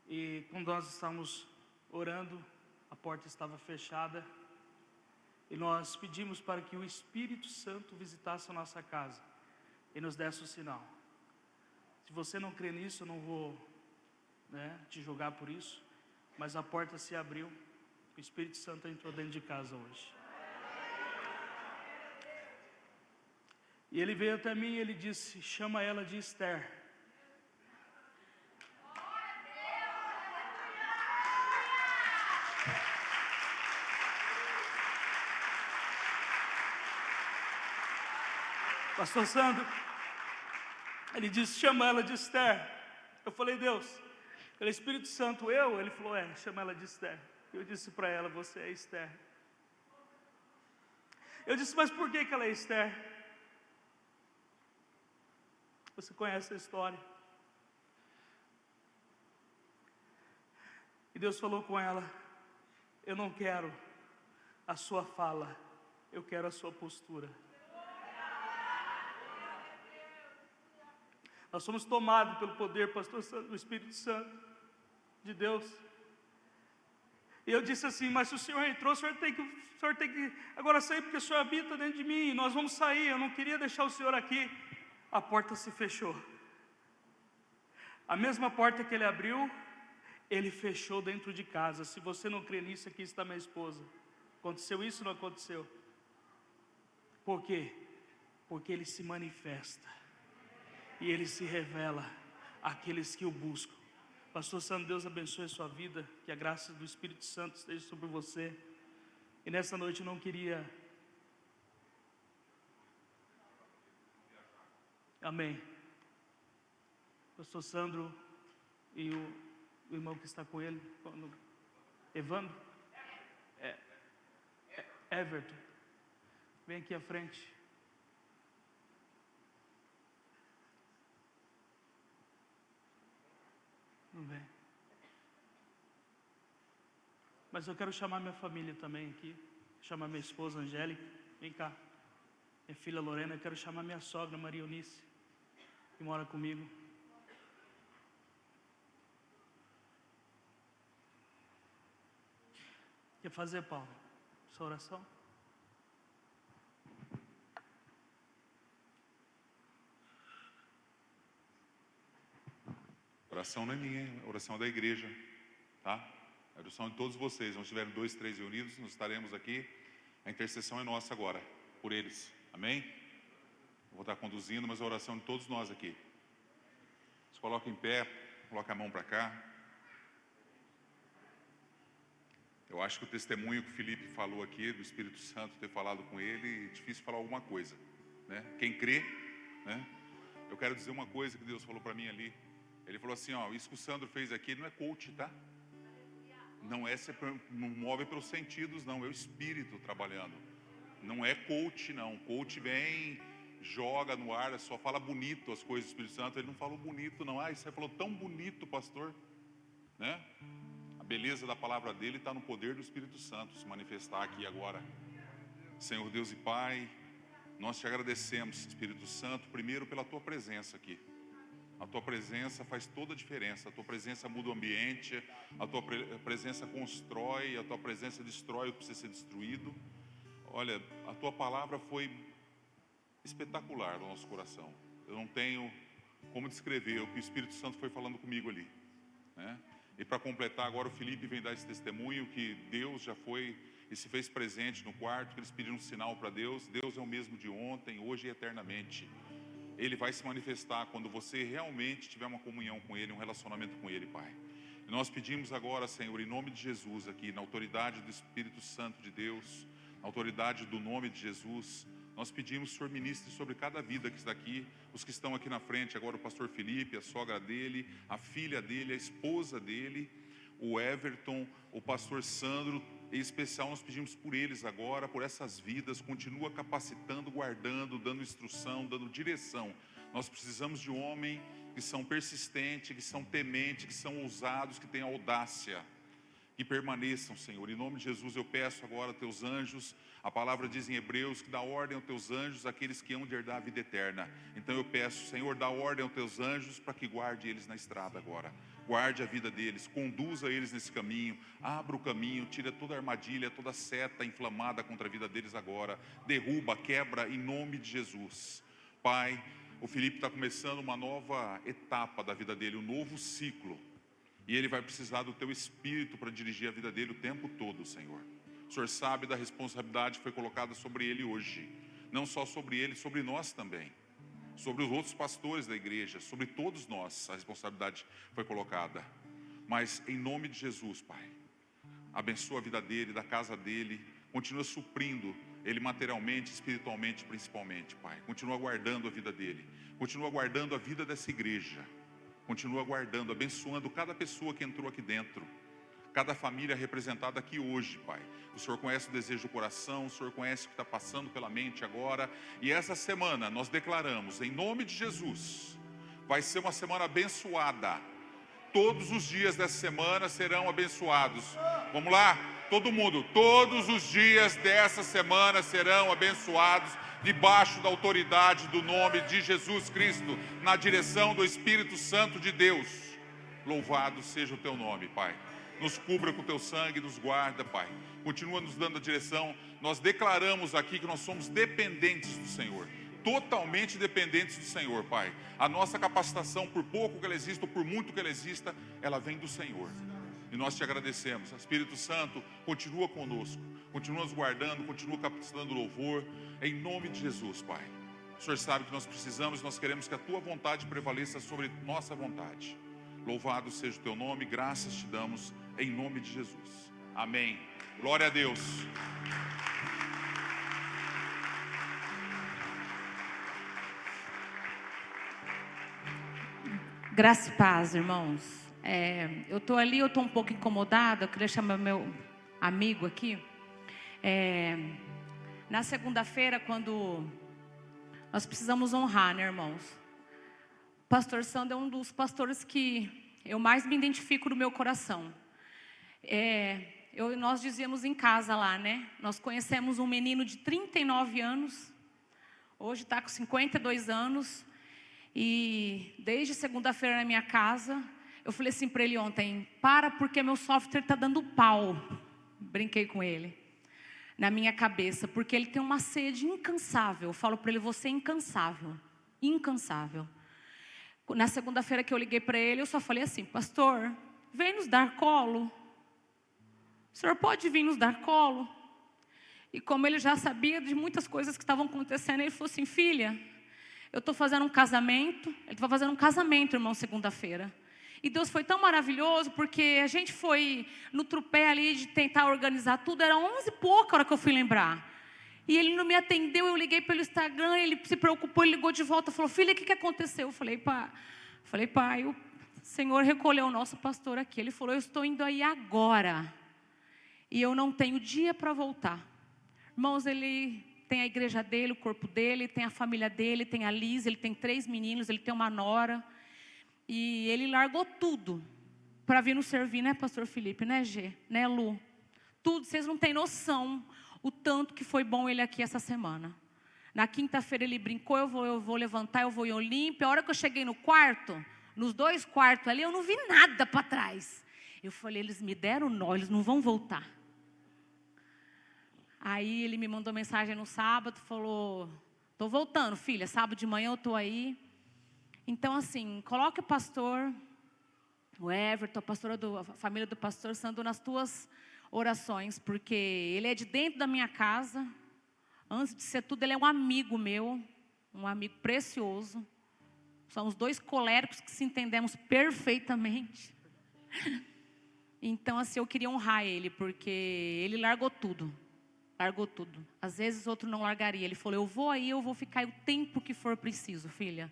E quando nós estávamos orando, a porta estava fechada. E nós pedimos para que o Espírito Santo visitasse a nossa casa e nos desse o sinal. Se você não crê nisso, eu não vou te julgar por isso, mas a porta se abriu, o Espírito Santo entrou dentro de casa hoje. E ele veio até mim e ele disse: chama ela de Esther. Pastor Sandro, ele disse: chama ela de Esther. Eu falei: Deus, pelo Espírito Santo, ele falou: chama ela de Esther. Eu disse para ela: você é Esther. Eu disse: mas por que ela é Esther? Você conhece a história. E Deus falou com ela: eu não quero a sua fala, eu quero a sua postura. Nós somos tomados pelo poder, pastor Santo, do Espírito Santo de Deus. E eu disse assim: mas se o Senhor entrou, o Senhor tem que agora sair, porque o Senhor habita dentro de mim. Nós vamos sair, eu não queria deixar o Senhor aqui. A porta se fechou. A mesma porta que ele abriu, ele fechou dentro de casa. Se você não crê nisso, aqui está minha esposa. Aconteceu isso ou não aconteceu? Por quê? Porque ele se manifesta e ele se revela àqueles que o buscam. Pastor Santo, Deus abençoe a sua vida, que a graça do Espírito Santo esteja sobre você. E nessa noite eu não queria... Amém. Pastor Sandro e o irmão que está com ele, Evandro, Everton, vem aqui à frente. Não vem. Mas eu quero chamar minha família também aqui, chamar minha esposa Angélica, vem cá. Minha filha Lorena, eu quero chamar minha sogra Maria Eunice, que mora comigo. Quer fazer, Paulo, sua oração? A oração não é minha, a oração é da igreja, tá? A oração de todos vocês. Nós tivermos 2, 3 reunidos, nós estaremos aqui. A intercessão é nossa agora, por eles, amém? Vou estar conduzindo, mas a oração de todos nós aqui. Se coloca em pé, coloca a mão para cá. Eu acho que o testemunho que o Felipe falou aqui, do Espírito Santo ter falado com ele, é difícil falar alguma coisa, né? Quem crê, né? Eu quero dizer uma coisa que Deus falou para mim ali. Ele falou assim: ó, isso que o Sandro fez aqui não é coach, tá? Não move pelos sentidos, não, é o Espírito trabalhando. Não é coach, não. Coach vem, joga no ar, só fala bonito as coisas do Espírito Santo. Ele não falou bonito, não. Ah, você falou tão bonito, pastor, né? A beleza da palavra dele está no poder do Espírito Santo se manifestar aqui agora. Senhor Deus e Pai, nós te agradecemos, Espírito Santo, primeiro pela tua presença aqui. A tua presença faz toda a diferença. A tua presença muda o ambiente, a tua presença constrói, a tua presença destrói o que precisa ser destruído. Olha, a tua palavra foi espetacular no nosso coração. Eu não tenho como descrever o que o Espírito Santo foi falando comigo ali, né? E para completar, agora o Felipe vem dar esse testemunho que Deus já foi e se fez presente no quarto, que eles pediram um sinal para Deus. Deus é o mesmo de ontem, hoje e eternamente. Ele vai se manifestar quando você realmente tiver uma comunhão com Ele, um relacionamento com Ele, Pai. E nós pedimos agora, Senhor, em nome de Jesus aqui, na autoridade do Espírito Santo de Deus, na autoridade do nome de Jesus, nós pedimos, Senhor, ministre sobre cada vida que está aqui, os que estão aqui na frente, agora o pastor Felipe, a sogra dele, a filha dele, a esposa dele, o Everton, o pastor Sandro, em especial nós pedimos por eles agora, por essas vidas, continua capacitando, guardando, dando instrução, dando direção. Nós precisamos de homens que são persistentes, que são tementes, que são ousados, que têm audácia, que permaneçam, Senhor. Em nome de Jesus eu peço agora teus anjos, a palavra diz em Hebreus que dá ordem aos teus anjos, aqueles que hão de herdar a vida eterna. Então eu peço, Senhor, dá ordem aos teus anjos para que guarde eles na estrada agora. Guarde a vida deles, conduza eles nesse caminho, abra o caminho, tira toda a armadilha, toda a seta inflamada contra a vida deles agora. Derruba, quebra em nome de Jesus. Pai, o Felipe está começando uma nova etapa da vida dele, um novo ciclo. E ele vai precisar do teu Espírito para dirigir a vida dele o tempo todo, Senhor. O Senhor sabe da responsabilidade que foi colocada sobre ele hoje. Não só sobre ele, sobre nós também. Sobre os outros pastores da igreja, sobre todos nós, a responsabilidade foi colocada. Mas em nome de Jesus, Pai, abençoa a vida dele, da casa dele, continua suprindo ele materialmente, espiritualmente, principalmente, Pai. Continua guardando a vida dele, continua guardando a vida dessa igreja, continua guardando, abençoando cada pessoa que entrou aqui dentro, cada família representada aqui hoje, Pai. O Senhor conhece o desejo do coração, o Senhor conhece o que está passando pela mente agora. E essa semana nós declaramos, em nome de Jesus, vai ser uma semana abençoada. Todos os dias dessa semana serão abençoados. Vamos lá? Todo mundo, todos os dias dessa semana serão abençoados debaixo da autoridade do nome de Jesus Cristo, na direção do Espírito Santo de Deus. Louvado seja o teu nome, Pai. Nos cubra com o teu sangue, nos guarda, Pai. Continua nos dando a direção. Nós declaramos aqui que nós somos dependentes do Senhor. Totalmente dependentes do Senhor, Pai. A nossa capacitação, por pouco que ela exista ou por muito que ela exista, ela vem do Senhor. E nós te agradecemos. Espírito Santo, continua conosco. Continua nos guardando, continua capacitando louvor. Em nome de Jesus, Pai. O Senhor sabe que nós precisamos, nós queremos que a tua vontade prevaleça sobre nossa vontade. Louvado seja o teu nome, graças te damos em nome de Jesus. Amém. Glória a Deus. Graça e paz, irmãos. Eu estou ali, eu estou um pouco incomodada. Eu queria chamar meu amigo aqui. Na segunda-feira, quando nós precisamos honrar, né, irmãos? O pastor Sandro é um dos pastores que eu mais me identifico no meu coração. Nós dizíamos em casa lá, né? Nós conhecemos um menino de 39 anos. Hoje está com 52 anos. E desde segunda-feira na minha casa, eu falei assim para ele ontem: para, porque meu software está dando pau. Brinquei com ele. Na minha cabeça, porque ele tem uma sede incansável. Eu falo para ele: você é incansável. Incansável. Na segunda-feira que eu liguei para ele, eu só falei assim: pastor, vem nos dar colo. O senhor pode vir nos dar colo? E como ele já sabia de muitas coisas que estavam acontecendo, ele falou assim: filha, eu estou fazendo um casamento. Ele estava fazendo um casamento, irmão, segunda-feira. E Deus foi tão maravilhoso, porque a gente foi no trupé ali de tentar organizar tudo. Era 11 e pouca a hora que eu fui lembrar. E ele não me atendeu, eu liguei pelo Instagram, ele se preocupou, ele ligou de volta, falou: filha, o que aconteceu? Eu falei: pai, o Senhor recolheu o nosso pastor aqui. Ele falou: eu estou indo aí agora. E eu não tenho dia para voltar. Irmãos, ele tem a igreja dele, o corpo dele, tem a família dele, tem a Liz, ele tem 3 meninos, ele tem uma nora. E ele largou tudo para vir nos servir, né, pastor Felipe, né, Gê, né, Lu? Tudo, vocês não têm noção o tanto que foi bom ele aqui essa semana. Na quinta-feira ele brincou: eu vou levantar, eu vou em Olímpia. A hora que eu cheguei no quarto, nos 2 quartos ali, eu não vi nada para trás. Eu falei: eles me deram nó, eles não vão voltar. Aí ele me mandou mensagem no sábado, falou: estou voltando, filha, sábado de manhã eu estou aí. Então assim, coloque o pastor, o Everton, a família do pastor Sandro nas tuas orações, porque ele é de dentro da minha casa. Antes de ser tudo, ele é um amigo meu, um amigo precioso. Somos 2 coléricos que se entendemos perfeitamente. Então, assim, eu queria honrar ele, porque ele largou tudo. Largou tudo. Às vezes outro não largaria. Ele falou, eu vou aí, eu vou ficar o tempo que for preciso, filha,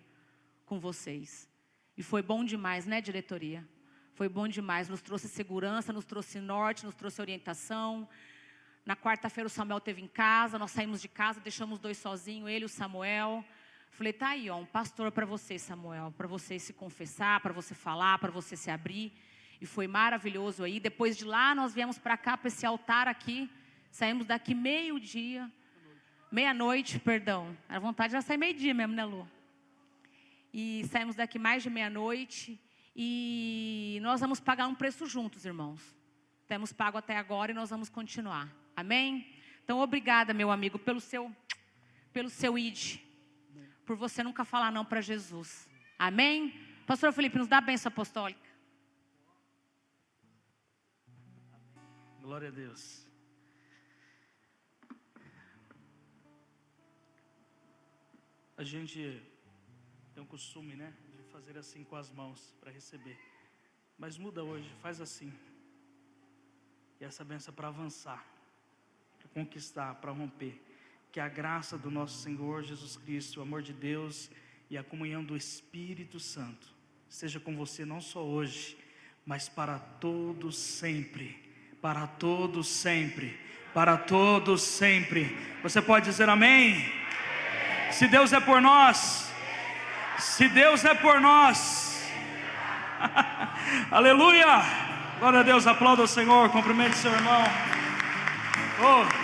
com vocês. E foi bom demais, né, diretoria? Foi bom demais. Nos trouxe segurança, nos trouxe norte, nos trouxe orientação. Na quarta-feira o Samuel esteve em casa, nós saímos de casa, deixamos 2 sozinhos, ele e o Samuel. Falei, tá aí, ó, um pastor para você, Samuel, para você se confessar, para você falar, para você se abrir. E foi maravilhoso aí. Depois de lá, nós viemos para cá, para esse altar aqui. Saímos daqui meia-noite, perdão. A vontade já sai meio-dia mesmo, né, Lu? E saímos daqui mais de meia-noite. E nós vamos pagar um preço juntos, irmãos. Temos pago até agora e nós vamos continuar. Amém? Então, obrigada, meu amigo, pelo seu id. Por você nunca falar não para Jesus. Amém? Pastor Felipe, nos dá a bênção apostólica. Glória a Deus. A gente tem um costume, né, de fazer assim com as mãos para receber. Mas muda hoje, faz assim. E essa benção é para avançar, para conquistar, para romper. Que a graça do nosso Senhor Jesus Cristo, o amor de Deus e a comunhão do Espírito Santo seja com você não só hoje, mas para todos sempre. Para todos sempre. Para todos sempre. Você pode dizer amém? Se Deus é por nós, se Deus é por nós, aleluia, glória a Deus, aplauda o Senhor, cumprimente seu irmão. Oh.